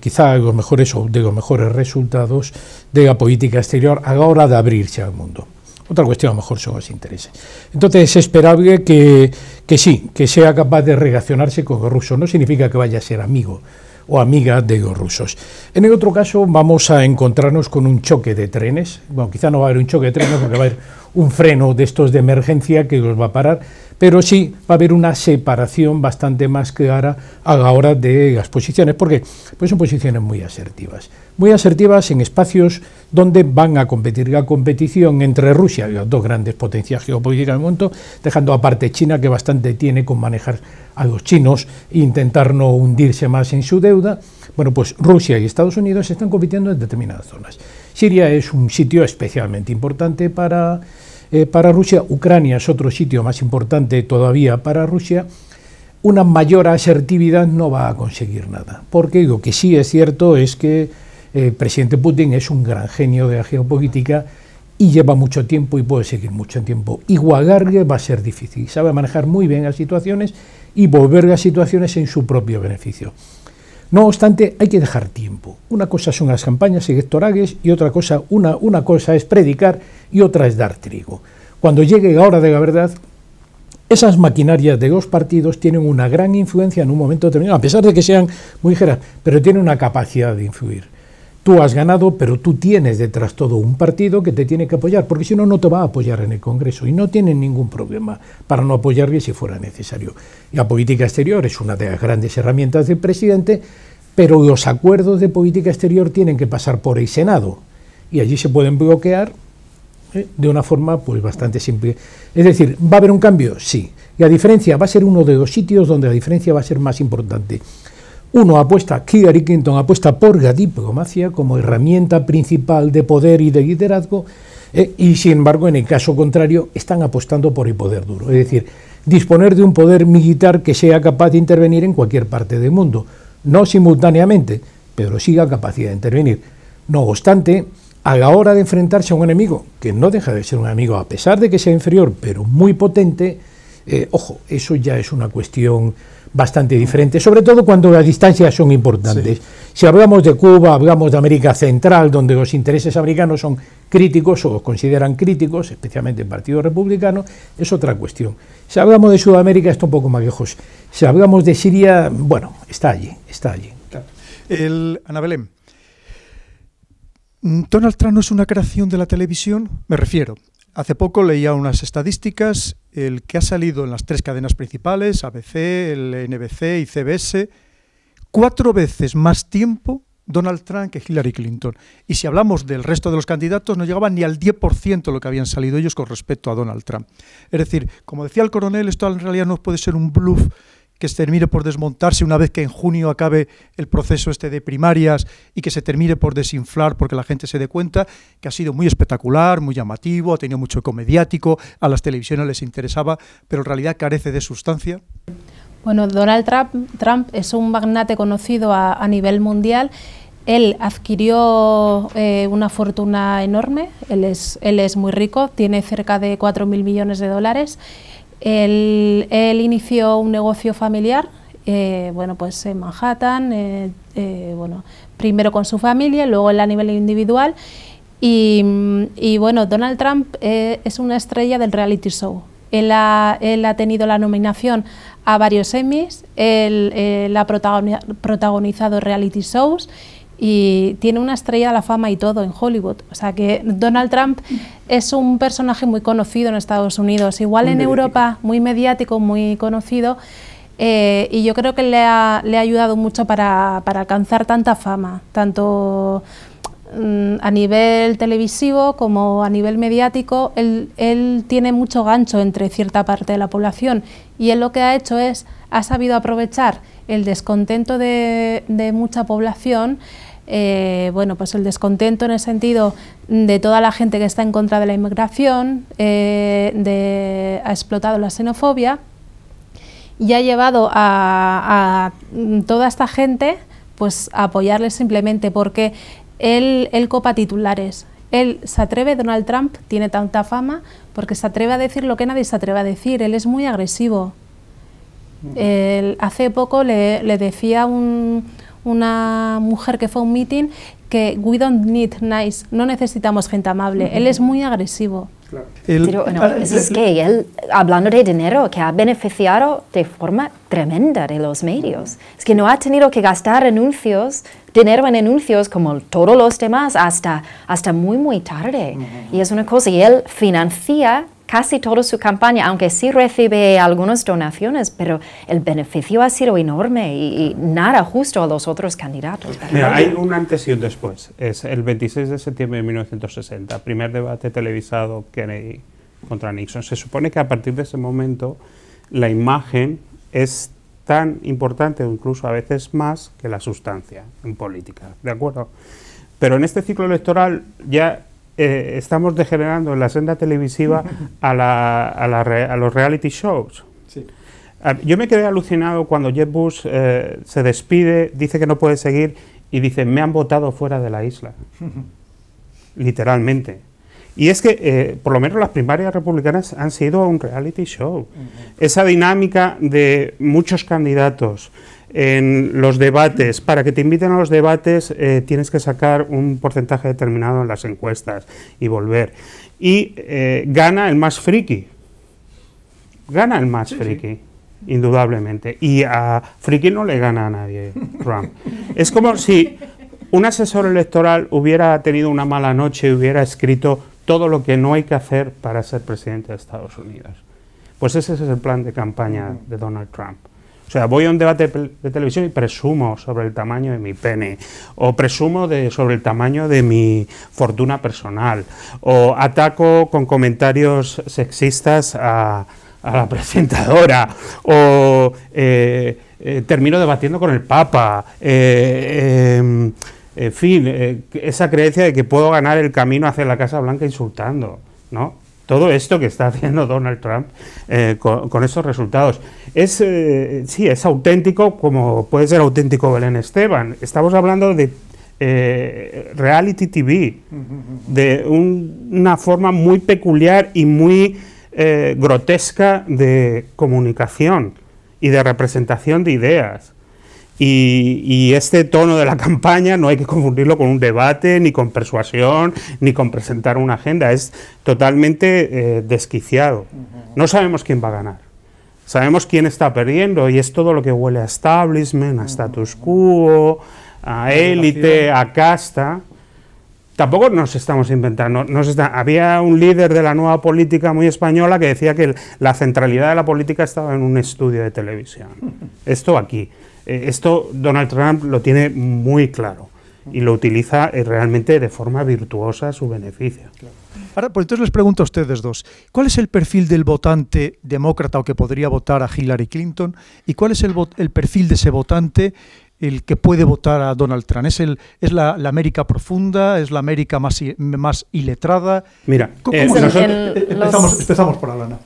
S3: quizá de los mejores resultados de la política exterior a la hora de abrirse al mundo. Otra cuestión a lo mejor son los intereses. Entonces es esperable que sea capaz de relacionarse con los rusos. No significa que vaya a ser amigo o amiga de los rusos. En el otro caso vamos a encontrarnos con un choque de trenes. Bueno, quizá no va a haber un choque de trenes porque va a haber un freno de estos de emergencia que los va a parar, pero sí va a haber una separación bastante más clara a la hora de las posiciones, porque pues son posiciones muy asertivas en espacios donde van a competir. La competición entre Rusia y las dos grandes potencias geopolíticas del mundo, dejando aparte China, que bastante tiene con manejar a los chinos e intentar no hundirse más en su deuda. Bueno, pues Rusia y Estados Unidos están compitiendo en determinadas zonas. Siria es un sitio especialmente importante para Rusia. Ucrania es otro sitio más importante todavía para Rusia. Una mayor asertividad no va a conseguir nada, porque lo que sí es cierto es que el presidente Putin es un gran genio de la geopolítica y lleva mucho tiempo y puede seguir mucho tiempo. Igualarle va a ser difícil, sabe manejar muy bien las situaciones y volver las situaciones en su propio beneficio. No obstante, hay que dejar tiempo. Una cosa son las campañas electorales y otra cosa, una cosa es predicar y otra es dar trigo. Cuando llegue la hora de la verdad, esas maquinarias de los partidos tienen una gran influencia en un momento determinado, a pesar de que sean muy ligeras, pero tienen una capacidad de influir. Tú has ganado, pero tú tienes detrás todo un partido que te tiene que apoyar, porque si no, no te va a apoyar en el Congreso, y no tienen ningún problema para no apoyarle si fuera necesario. Y la política exterior es una de las grandes herramientas del presidente, pero los acuerdos de política exterior tienen que pasar por el Senado, y allí se pueden bloquear de una forma pues bastante simple. Es decir, ¿va a haber un cambio? Sí. Y la diferencia va a ser uno de los sitios donde la diferencia va a ser más importante. Hillary Clinton apuesta por la diplomacia como herramienta principal de poder y de liderazgo, y sin embargo, en el caso contrario, están apostando por el poder duro, es decir, disponer de un poder militar que sea capaz de intervenir en cualquier parte del mundo, no simultáneamente, pero sí la capacidad de intervenir. No obstante, a la hora de enfrentarse a un enemigo, que no deja de ser un enemigo a pesar de que sea inferior, pero muy potente, ojo, eso ya es una cuestión bastante diferente, sobre todo cuando las distancias son importantes. Sí. Si hablamos de Cuba, hablamos de América Central, donde los intereses americanos son críticos o los consideran críticos, especialmente el Partido Republicano, es otra cuestión. Si hablamos de Sudamérica, está un poco más lejos. Si hablamos de Siria, bueno, está allí.
S1: Claro. Ana Belén, ¿Donald Trump no es una creación de la televisión? Me refiero. Hace poco leía unas estadísticas, el que ha salido en las 3 cadenas principales, ABC, el NBC y CBS, 4 veces más tiempo Donald Trump que Hillary Clinton. Y si hablamos del resto de los candidatos, no llegaban ni al 10% de lo que habían salido ellos con respecto a Donald Trump. Es decir, como decía el coronel, esto en realidad no puede ser un bluff que se termine por desmontarse una vez que en junio acabe el proceso este de primarias y que se termine por desinflar porque la gente se dé cuenta que ha sido muy espectacular, muy llamativo, ha tenido mucho eco mediático, a las televisiones les interesaba, pero en realidad carece de sustancia?
S5: Bueno, Donald Trump es un magnate conocido a nivel mundial. Él adquirió una fortuna enorme, él es muy rico, tiene cerca de 4.000 millones de dólares. Él inició un negocio familiar, bueno, pues en Manhattan, bueno, primero con su familia, luego él a nivel individual. Y bueno, Donald Trump es una estrella del reality show. Él ha tenido la nominación a varios Emmys, él ha protagonizado reality shows y tiene una estrella de la fama y todo en Hollywood. O sea que Donald Trump es un personaje muy conocido en Estados Unidos, igual muy en mediático. Europa, muy mediático, muy conocido, y yo creo que le ha ayudado mucho para alcanzar tanta fama, tanto a nivel televisivo como a nivel mediático. Él tiene mucho gancho entre cierta parte de la población y él lo que ha hecho ha sabido aprovechar el descontento de mucha población, bueno, pues el descontento en el sentido de toda la gente que está en contra de la inmigración, ha explotado la xenofobia y ha llevado a toda esta gente pues a apoyarle simplemente porque él copa titulares. Él se atreve, Donald Trump tiene tanta fama porque se atreve a decir lo que nadie se atreve a decir. Él es muy agresivo. Hace poco le decía una mujer que fue a un meeting que we don't need nice, no necesitamos gente amable. Él es muy agresivo.
S1: Claro.
S2: Pero no, es que él, hablando de dinero, que ha beneficiado de forma tremenda de los medios. Es que no ha tenido que gastar dinero en anuncios como todos los demás hasta muy tarde. Y es una cosa, y él financia casi toda su campaña, aunque sí recibe algunas donaciones, pero el beneficio ha sido enorme y nada justo a los otros candidatos.
S4: Mira, hay un antes y un después. Es el 26 de septiembre de 1960, primer debate televisado Kennedy contra Nixon. Se supone que a partir de ese momento la imagen es tan importante o incluso a veces más que la sustancia en política, ¿de acuerdo? Pero en este ciclo electoral ya estamos degenerando en la senda televisiva a los reality shows. Sí. Yo me quedé alucinado cuando Jeb Bush se despide, dice que no puede seguir y dice, me han votado fuera de la isla. Literalmente. Y es que, por lo menos las primarias republicanas han sido un reality show. Esa dinámica de muchos candidatos en los debates, para que te inviten a los debates tienes que sacar un porcentaje determinado en las encuestas y volver. Y gana el más friki. Gana el más friki, indudablemente. Y a friki no le gana a nadie Trump. Es como si un asesor electoral hubiera tenido una mala noche y hubiera escrito todo lo que no hay que hacer para ser presidente de Estados Unidos. Pues ese es el plan de campaña de Donald Trump. O sea, voy a un debate de televisión y presumo sobre el tamaño de mi pene, o presumo sobre el tamaño de mi fortuna personal, o ataco con comentarios sexistas a la presentadora, o termino debatiendo con el Papa, en fin, esa creencia de que puedo ganar el camino hacia la Casa Blanca insultando, ¿no? Todo esto que está haciendo Donald Trump con esos resultados. Sí, es auténtico como puede ser auténtico Belén Esteban. Estamos hablando de reality TV, de una forma muy peculiar y muy grotesca de comunicación y de representación de ideas. Y este tono de la campaña no hay que confundirlo con un debate, ni con persuasión, ni con presentar una agenda. Es totalmente desquiciado. No sabemos quién va a ganar. Sabemos quién está perdiendo y es todo lo que huele a establishment, a status quo, a élite, a casta. Tampoco nos estamos inventando. Había un líder de la nueva política muy española que decía que la centralidad de la política estaba en un estudio de televisión. Esto aquí. Esto Donald Trump lo tiene muy claro. y lo utiliza realmente de forma virtuosa a su beneficio.
S1: Claro. Ahora, pues entonces les pregunto a ustedes dos, ¿cuál es el perfil del votante demócrata o que podría votar a Hillary Clinton? ¿Y cuál es el perfil de ese votante, el que puede votar a Donald Trump? ¿Es la América profunda? ¿Es la América más iletrada?
S4: Mira,
S1: empezamos por Alana.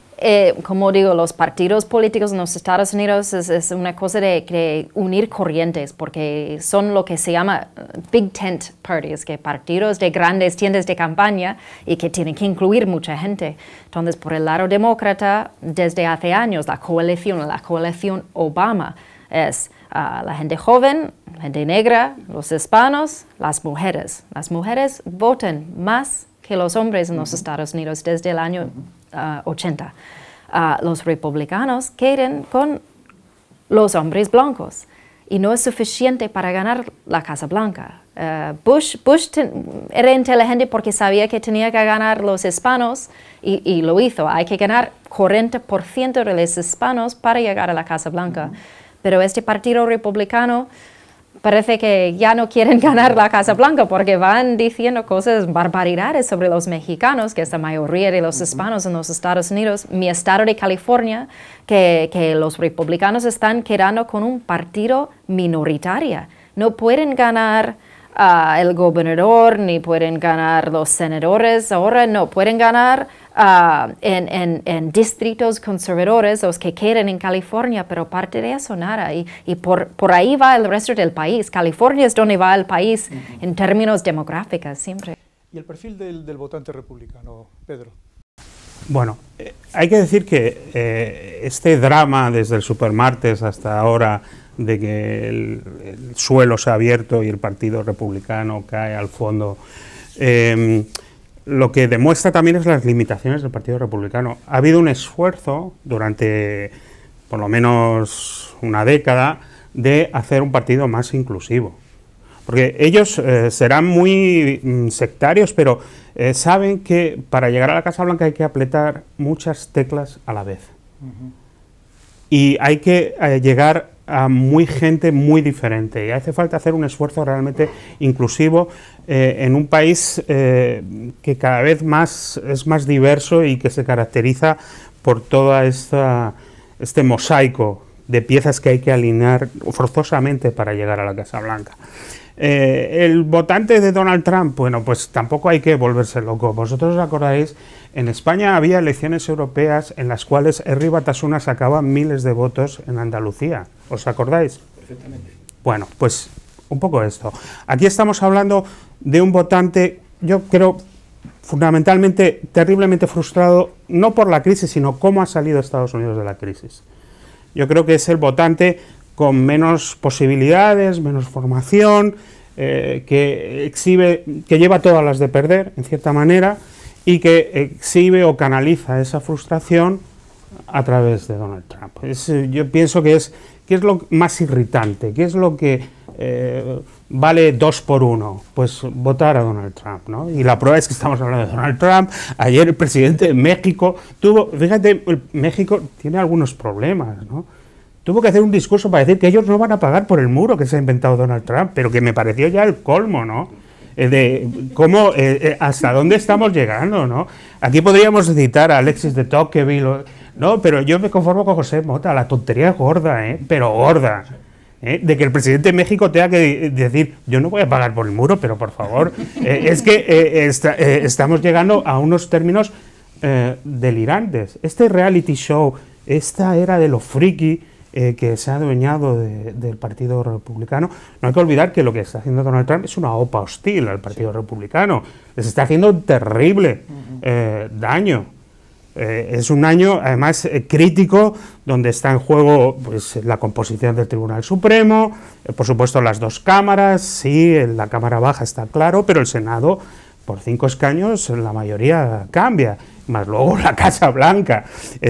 S2: Como digo, los partidos políticos en los Estados Unidos es una cosa de unir corrientes, porque son lo que se llama Big Tent Parties, que partidos de grandes tiendas de campaña y que tienen que incluir mucha gente. Entonces, por el lado demócrata, desde hace años, la coalición Obama es la gente joven, la gente negra, los hispanos, las mujeres. Las mujeres votan más que los hombres en los Estados Unidos desde el año 80. Los republicanos quieren con los hombres blancos y no es suficiente para ganar la Casa Blanca. Bush era inteligente porque sabía que tenía que ganar los hispanos y lo hizo. Hay que ganar 40% de los hispanos para llegar a la Casa Blanca. Pero este partido republicano parece que ya no quieren ganar la Casa Blanca porque van diciendo cosas, barbaridades sobre los mexicanos, que es la mayoría de los hispanos en los Estados Unidos. Mi estado de California, que los republicanos están quedando con un partido minoritario. No pueden ganar el gobernador, ni pueden ganar los senadores ahora, no, pueden ganar en distritos conservadores, los que queden en California, pero aparte de eso, nada. Y por ahí va el resto del país. California es donde va el país en términos demográficos, siempre.
S1: ¿Y el perfil del votante republicano, Pedro?
S4: Bueno, hay que decir que este drama desde el supermartes hasta ahora de que el suelo se ha abierto y el Partido Republicano cae al fondo, lo que demuestra también es las limitaciones del Partido Republicano. Ha habido un esfuerzo durante por lo menos una década de hacer un partido más inclusivo. Porque ellos serán muy sectarios, pero saben que para llegar a la Casa Blanca hay que apretar muchas teclas a la vez. Y hay que llegar a gente muy diferente. Y hace falta hacer un esfuerzo realmente inclusivo en un país que cada vez más es más diverso y que se caracteriza por toda este mosaico de piezas que hay que alinear forzosamente para llegar a la Casa Blanca. El votante de Donald Trump, bueno, pues tampoco hay que volverse loco. Vosotros os acordáis, en España había elecciones europeas en las cuales Herri Batasuna sacaba miles de votos en Andalucía. ¿Os acordáis?
S3: Perfectamente.
S4: Bueno, pues un poco esto. Aquí estamos hablando de un votante, yo creo, fundamentalmente, terriblemente frustrado, no por la crisis, sino cómo ha salido Estados Unidos de la crisis. Yo creo que es el votante con menos posibilidades, menos formación, que lleva todas las de perder, en cierta manera, y que exhibe o canaliza esa frustración a través de Donald Trump. Yo pienso que es lo más irritante, qué es lo que vale 2 por 1, pues votar a Donald Trump, ¿no? Y la prueba es que estamos hablando de Donald Trump. Ayer el presidente de México fíjate, México tiene algunos problemas, ¿no? Tuvo que hacer un discurso para decir que ellos no van a pagar por el muro que se ha inventado Donald Trump, pero que me pareció ya el colmo, ¿no? De cómo, hasta dónde estamos llegando, ¿no? Aquí podríamos citar a Alexis de Tocqueville, no, pero yo me conformo con José Mota, la tontería es gorda, pero gorda, de que el presidente de México tenga que decir, yo no voy a pagar por el muro, pero por favor, es que estamos llegando a unos términos delirantes. Este reality show, esta era de lo friki, que se ha adueñado del Partido Republicano, no hay que olvidar que lo que está haciendo Donald Trump es una OPA hostil al Partido Republicano. Les está haciendo un terrible daño. Es un año, además, crítico, donde está en juego pues, la composición del Tribunal Supremo, por supuesto las 2 cámaras, sí, en la Cámara Baja está claro, pero el Senado, por 5 escaños, la mayoría cambia. Más luego la Casa Blanca.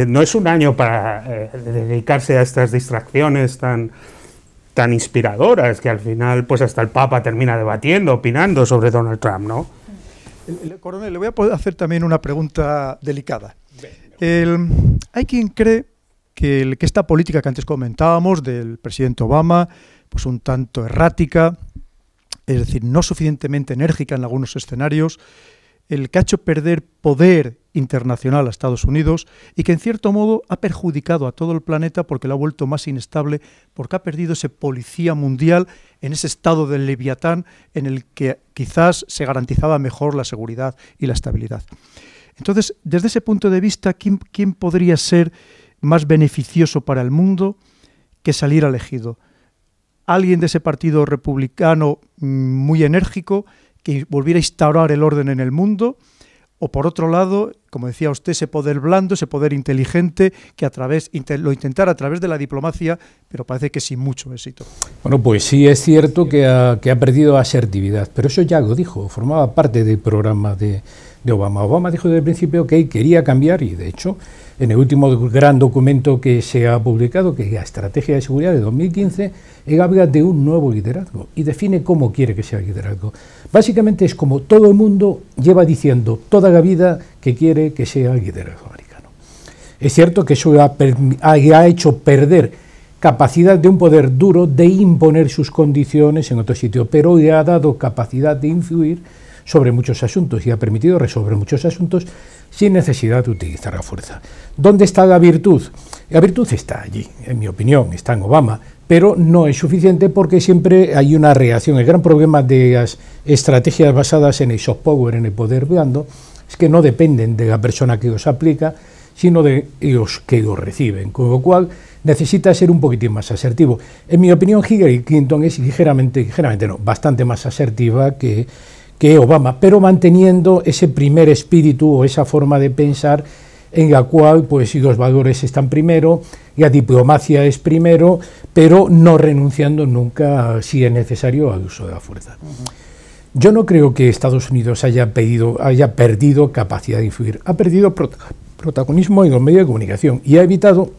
S4: No es un año para dedicarse a estas distracciones tan inspiradoras que al final pues hasta el Papa termina debatiendo, opinando sobre Donald Trump, ¿no?
S1: Coronel, le voy a hacer también una pregunta delicada. Hay quien cree que esta política que antes comentábamos del presidente Obama, pues un tanto errática, es decir, no suficientemente enérgica en algunos escenarios, el que ha hecho perder poder internacional a Estados Unidos y que en cierto modo ha perjudicado a todo el planeta porque lo ha vuelto más inestable, porque ha perdido ese policía mundial en ese estado del Leviatán en el que quizás se garantizaba mejor la seguridad y la estabilidad. Entonces, desde ese punto de vista, ¿quién podría ser más beneficioso para el mundo que salir elegido? Alguien de ese partido republicano muy enérgico que volviera a instaurar el orden en el mundo, o por otro lado, como decía usted, ese poder blando, ese poder inteligente que lo intentara a través de la diplomacia, pero parece que sin mucho éxito.
S3: Bueno, pues sí es cierto que ha perdido asertividad, pero eso ya lo dijo, formaba parte del programa de Obama. Obama dijo desde el principio que quería cambiar y de hecho en el último gran documento que se ha publicado, que es la Estrategia de Seguridad de 2015, él habla de un nuevo liderazgo y define cómo quiere que sea el liderazgo. Básicamente es como todo el mundo lleva diciendo toda la vida que quiere que sea el liderazgo americano. Es cierto que eso ha hecho perder capacidad de un poder duro de imponer sus condiciones en otro sitio, pero le ha dado capacidad de influir sobre muchos asuntos y ha permitido resolver muchos asuntos sin necesidad de utilizar la fuerza. ¿Dónde está la virtud? La virtud está allí, en mi opinión, está en Obama, pero no es suficiente porque siempre hay una reacción. El gran problema de las estrategias basadas en el soft power, en el poder blando, es que no dependen de la persona que los aplica, sino de los que los reciben, con lo cual necesita ser un poquitín más asertivo. En mi opinión, Hillary Clinton es bastante más asertiva que Obama, pero manteniendo ese primer espíritu o esa forma de pensar en la cual pues los valores están primero, la diplomacia es primero, pero no renunciando nunca, si es necesario, al uso de la fuerza. Yo no creo que Estados Unidos haya perdido capacidad de influir, ha perdido protagonismo en los medios de comunicación y ha evitado,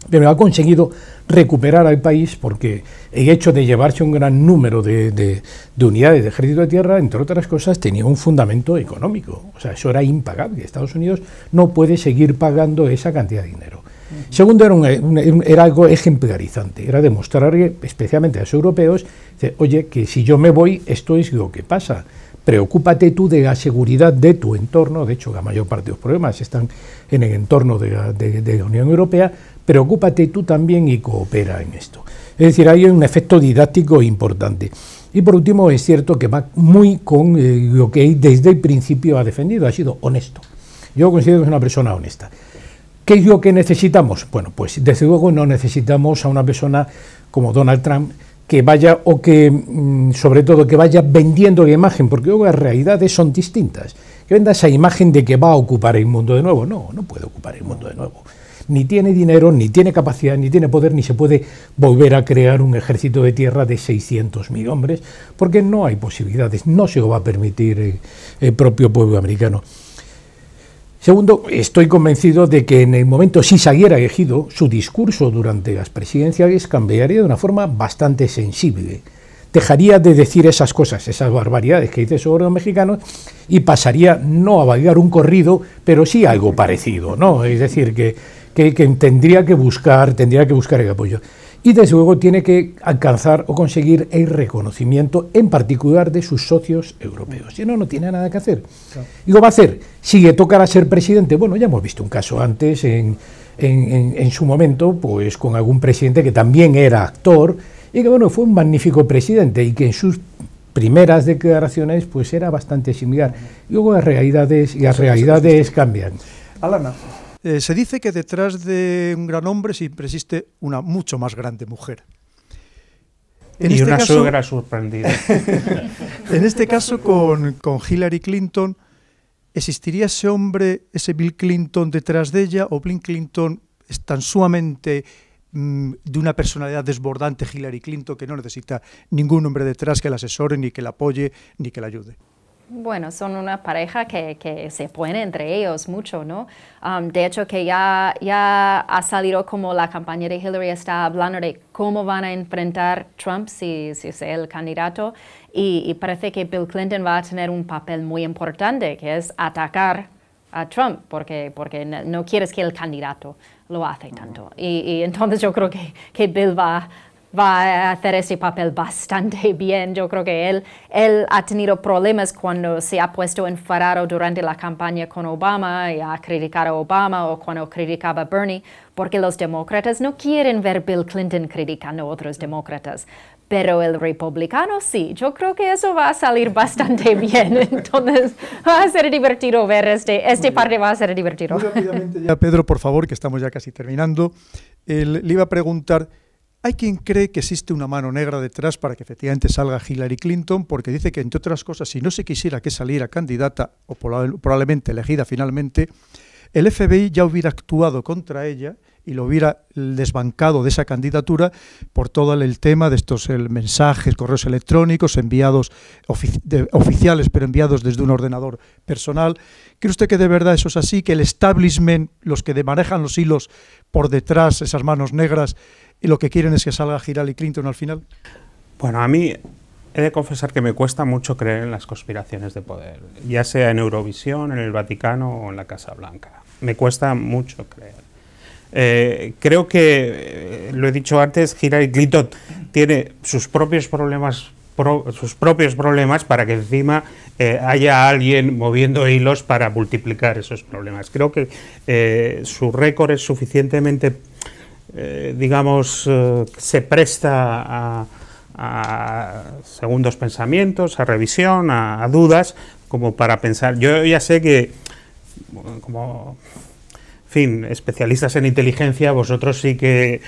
S3: pero ha conseguido recuperar al país porque el hecho de llevarse un gran número de unidades de ejército de tierra, entre otras cosas, tenía un fundamento económico. O sea, eso era impagable. Estados Unidos no puede seguir pagando esa cantidad de dinero. Segundo, era algo ejemplarizante, era demostrarle, especialmente a los europeos, oye, que si yo me voy, esto es lo que pasa. Preocúpate tú de la seguridad de tu entorno, de hecho la mayor parte de los problemas están en el entorno de la Unión Europea, preocúpate tú también y coopera en esto. Es decir, hay un efecto didáctico importante. Y por último, es cierto que va muy con lo que desde el principio ha defendido, ha sido honesto. Yo considero que es una persona honesta. ¿Qué es lo que necesitamos? Bueno, pues desde luego no necesitamos a una persona como Donald Trump que vaya, o que sobre todo que vaya vendiendo la imagen, porque luego las realidades son distintas. Que venda esa imagen de que va a ocupar el mundo de nuevo. No, no puede ocupar el mundo de nuevo. Ni tiene dinero, ni tiene capacidad, ni tiene poder, ni se puede volver a crear un ejército de tierra de 600.000 hombres, porque no hay posibilidades, no se lo va a permitir el propio pueblo americano. Segundo, estoy convencido de que en el momento, si saliera elegido, su discurso durante las presidenciales cambiaría de una forma bastante sensible. Dejaría de decir esas cosas, esas barbaridades que dice sobre los mexicanos, y pasaría no a bailar un corrido, pero sí algo parecido, ¿no? Es decir, que tendría que buscar el apoyo. Y desde luego tiene que alcanzar o conseguir el reconocimiento, en particular de sus socios europeos. Si no, no tiene nada que hacer. Claro. Y lo va a hacer. Si le tocará ser presidente, bueno, ya hemos visto un caso antes, en su momento, pues con algún presidente que también era actor, y que bueno, fue un magnífico presidente, y que en sus primeras declaraciones pues era bastante similar. Luego las realidades cambian.
S1: Alana. Se dice que detrás de un gran hombre siempre existe una mucho más grande mujer.
S4: Y una suegra sorprendida.
S1: En este caso, con Hillary Clinton, ¿existiría ese hombre, ese Bill Clinton detrás de ella, o Bill Clinton es tan sumamente de una personalidad desbordante, Hillary Clinton, que no necesita ningún hombre detrás que la asesore, ni que la apoye, ni que la ayude?
S2: Bueno, son una pareja que se pone entre ellos mucho, ¿no? De hecho, que ya ha salido como la campaña de Hillary está hablando de cómo van a enfrentar Trump si es el candidato, y parece que Bill Clinton va a tener un papel muy importante, que es atacar a Trump, porque no quieres que el candidato lo hace tanto. Y entonces yo creo que Bill va va a hacer ese papel bastante bien. Yo creo que él ha tenido problemas cuando se ha puesto enfadado durante la campaña con Obama y ha criticado a Obama o cuando criticaba a Bernie, porque los demócratas no quieren ver Bill Clinton criticando a otros demócratas. Pero el republicano sí, yo creo que eso va a salir bastante bien, entonces va a ser divertido ver este parte va a ser divertido.
S1: Muy rápidamente ya, Pedro, por favor, que estamos ya casi terminando, le iba a preguntar, ¿hay quien cree que existe una mano negra detrás para que efectivamente salga Hillary Clinton? Porque dice que, entre otras cosas, si no se quisiera que saliera candidata o probablemente elegida finalmente, el FBI ya hubiera actuado contra ella y lo hubiera desbancado de esa candidatura por todo el tema de estos mensajes, correos electrónicos enviados oficiales, pero enviados desde un ordenador personal. ¿Cree usted que de verdad eso es así, que el establishment, los que manejan los hilos por detrás, esas manos negras, y lo que quieren es que salga Hillary Clinton al final?
S4: Bueno, a mí he de confesar que me cuesta mucho creer en las conspiraciones de poder, ya sea en Eurovisión, en el Vaticano o en la Casa Blanca. Me cuesta mucho creer. Creo que, lo he dicho antes, Hillary Clinton tiene sus propios problemas para que encima haya alguien moviendo hilos para multiplicar esos problemas. Creo que su récord es suficientemente, digamos, se presta a segundos pensamientos, a revisión, a dudas, como para pensar. Yo ya sé que, como... fin, especialistas en inteligencia, vosotros sí que...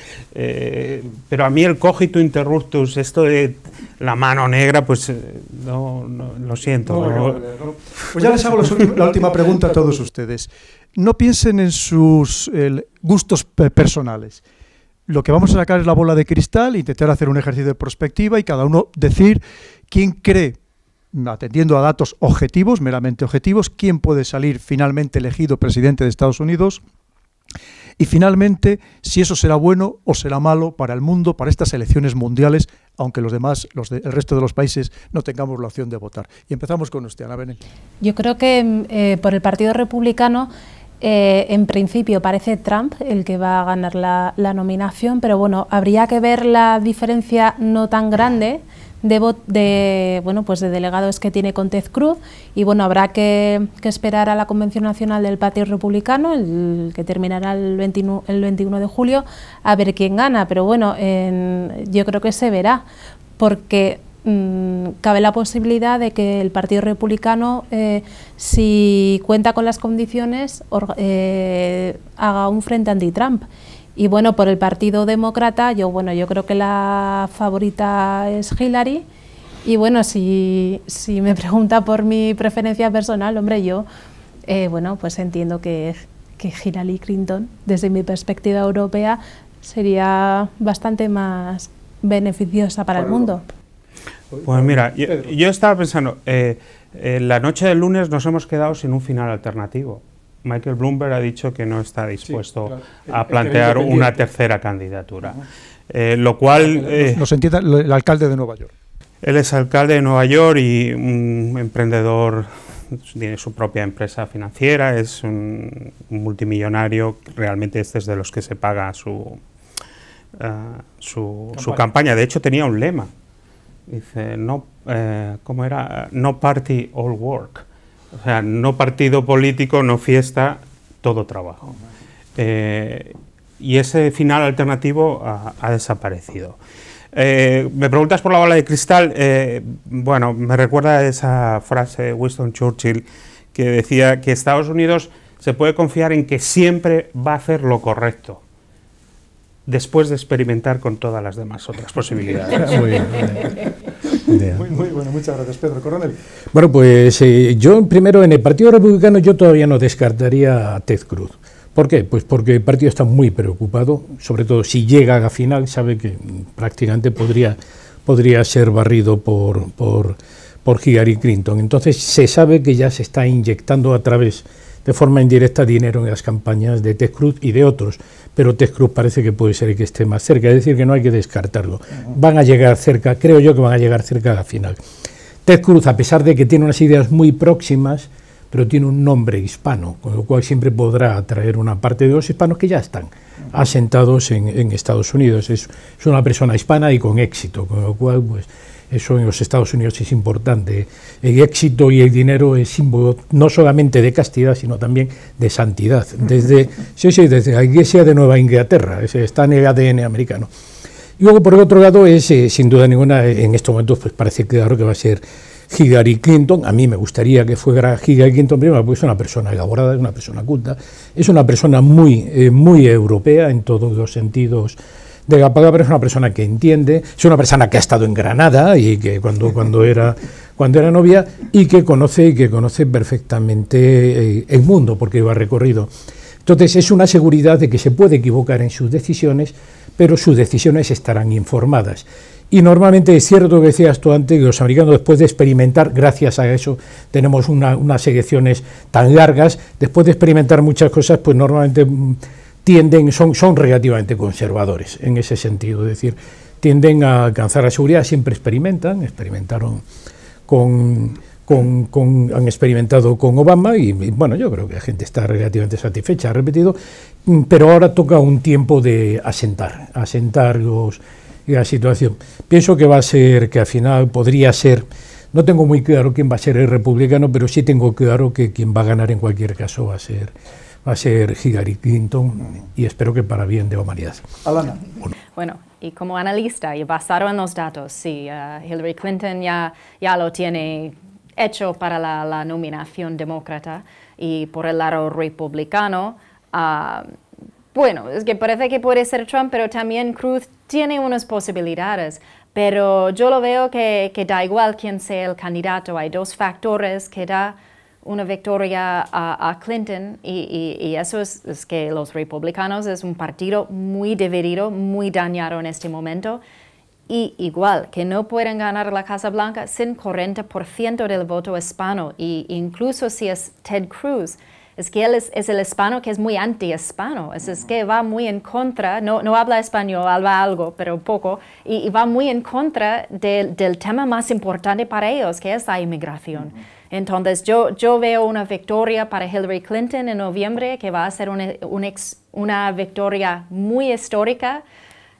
S4: pero a mí el cogito interruptus, esto de la mano negra, pues no lo siento.
S1: No. Pues ya les hago la última pregunta a todos ustedes. No piensen en sus gustos personales. Lo que vamos a sacar es la bola de cristal, intentar hacer un ejercicio de prospectiva y cada uno decir quién cree, atendiendo a datos objetivos, meramente objetivos, quién puede salir finalmente elegido presidente de Estados Unidos y finalmente si eso será bueno o será malo para el mundo, para estas elecciones mundiales, aunque los demás, el resto de los países, no tengamos la opción de votar. Y empezamos con usted, Ana Belén.
S5: Yo creo que por el Partido Republicano, en principio parece Trump el que va a ganar la nominación, pero bueno, habría que ver la diferencia no tan grande de delegados que tiene con Ted Cruz, y bueno, habrá que esperar a la Convención Nacional del Partido Republicano, el que terminará el 21 de julio, a ver quién gana, pero bueno, yo creo que se verá, porque cabe la posibilidad de que el Partido Republicano, si cuenta con las condiciones, haga un frente anti-Trump. Y bueno, por el Partido Demócrata, yo creo que la favorita es Hillary. Y bueno, si me pregunta por mi preferencia personal, hombre, yo pues entiendo que Hillary Clinton, desde mi perspectiva europea, sería bastante más beneficiosa para el mundo.
S4: Pues mira, yo estaba pensando, la noche del lunes nos hemos quedado sin un final alternativo. Michael Bloomberg ha dicho que no está dispuesto a plantear una tercera candidatura, lo cual...
S1: Nos entienda el alcalde de Nueva York.
S4: Él es alcalde de Nueva York y un emprendedor, tiene su propia empresa financiera, es un multimillonario, realmente este es de los que se paga su campaña. De hecho tenía un lema, dice, ¿cómo era? No party, all work. O sea, no partido político, no fiesta, todo trabajo. Y ese final alternativo ha desaparecido. Me preguntas por la bola de cristal. Bueno, me recuerda a esa frase de Winston Churchill que decía que Estados Unidos se puede confiar en que siempre va a hacer lo correcto, después de experimentar con todas las demás otras posibilidades.
S3: Muy bien.
S1: Muy bueno, muchas gracias, Pedro. Coronel.
S3: Bueno, pues yo primero en el Partido Republicano yo todavía no descartaría a Ted Cruz. ¿Por qué? Pues porque el partido está muy preocupado, sobre todo si llega a la final, sabe que prácticamente podría ser barrido por Hillary Clinton. Entonces se sabe que ya se está inyectando de forma indirecta dinero en las campañas de Ted Cruz y de otros, pero Ted Cruz parece que puede ser el que esté más cerca, es decir, que no hay que descartarlo. Van a llegar cerca, creo yo que van a llegar cerca a la final. Ted Cruz, a pesar de que tiene unas ideas muy próximas, pero tiene un nombre hispano, con lo cual siempre podrá atraer una parte de los hispanos que ya están asentados en Estados Unidos. Es una persona hispana y con éxito, con lo cual pues eso en los Estados Unidos es importante. El éxito y el dinero es símbolo no solamente de castidad, sino también de santidad. Desde la Iglesia de Nueva Inglaterra, está en el ADN americano. Y luego, por el otro lado, es sin duda ninguna, en estos momentos pues parece claro que va a ser Hillary Clinton. A mí me gustaría que fuera Hillary Clinton primero, porque es una persona elaborada, es una persona culta, es una persona muy europea en todos los sentidos de la palabra, es una persona que entiende, es una persona que ha estado en Granada y que cuando era novia y que conoce perfectamente el mundo porque lo ha recorrido. Entonces es una seguridad de que se puede equivocar en sus decisiones, pero sus decisiones estarán informadas. Y normalmente es cierto que decías tú antes, que los americanos después de experimentar, gracias a eso tenemos unas elecciones tan largas, después de experimentar muchas cosas, pues normalmente son relativamente conservadores en ese sentido, es decir, tienden a alcanzar la seguridad, siempre experimentaron han experimentado con Obama y bueno, yo creo que la gente está relativamente satisfecha, ha repetido, pero ahora toca un tiempo de asentar la situación. Pienso que va a ser, que al final podría ser, no tengo muy claro quién va a ser el republicano, pero sí tengo claro que quien va a ganar en cualquier caso va a ser Hillary Clinton y espero que para bien de la humanidad.
S1: Alana.
S2: Bueno, y como analista y basado en los datos, sí, Hillary Clinton ya lo tiene hecho para la nominación demócrata y por el lado republicano, bueno, es que parece que puede ser Trump, pero también Cruz tiene unas posibilidades, pero yo lo veo que da igual quién sea el candidato, hay dos factores que da una victoria a Clinton y eso es que los republicanos es un partido muy dividido, muy dañado en este momento y igual que no pueden ganar la Casa Blanca sin 40% del voto hispano y incluso si es Ted Cruz, es que él es el hispano que es muy anti-hispano, es que va muy en contra, no habla español, habla algo, pero poco, y va muy en contra del tema más importante para ellos, que es la inmigración. Entonces, yo veo una victoria para Hillary Clinton en noviembre, que va a ser una victoria muy histórica.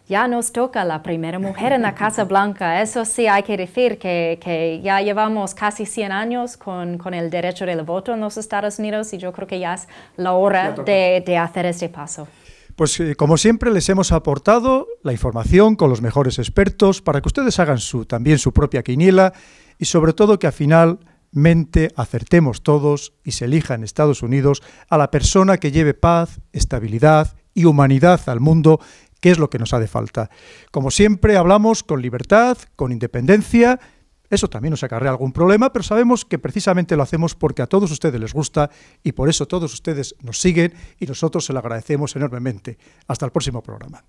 S2: Ya nos toca la primera mujer en la Casa Blanca. Eso sí hay que decir que ya llevamos casi 100 años con el derecho del voto en los Estados Unidos y yo creo que ya es la hora de hacer este paso.
S1: Pues como siempre les hemos aportado la información con los mejores expertos para que ustedes hagan también su propia quiniela y sobre todo que al final acertemos todos y se elija en Estados Unidos a la persona que lleve paz, estabilidad y humanidad al mundo, que es lo que nos hace falta. Como siempre hablamos con libertad, con independencia, eso también nos acarrea algún problema, pero sabemos que precisamente lo hacemos porque a todos ustedes les gusta y por eso todos ustedes nos siguen y nosotros se lo agradecemos enormemente. Hasta el próximo programa.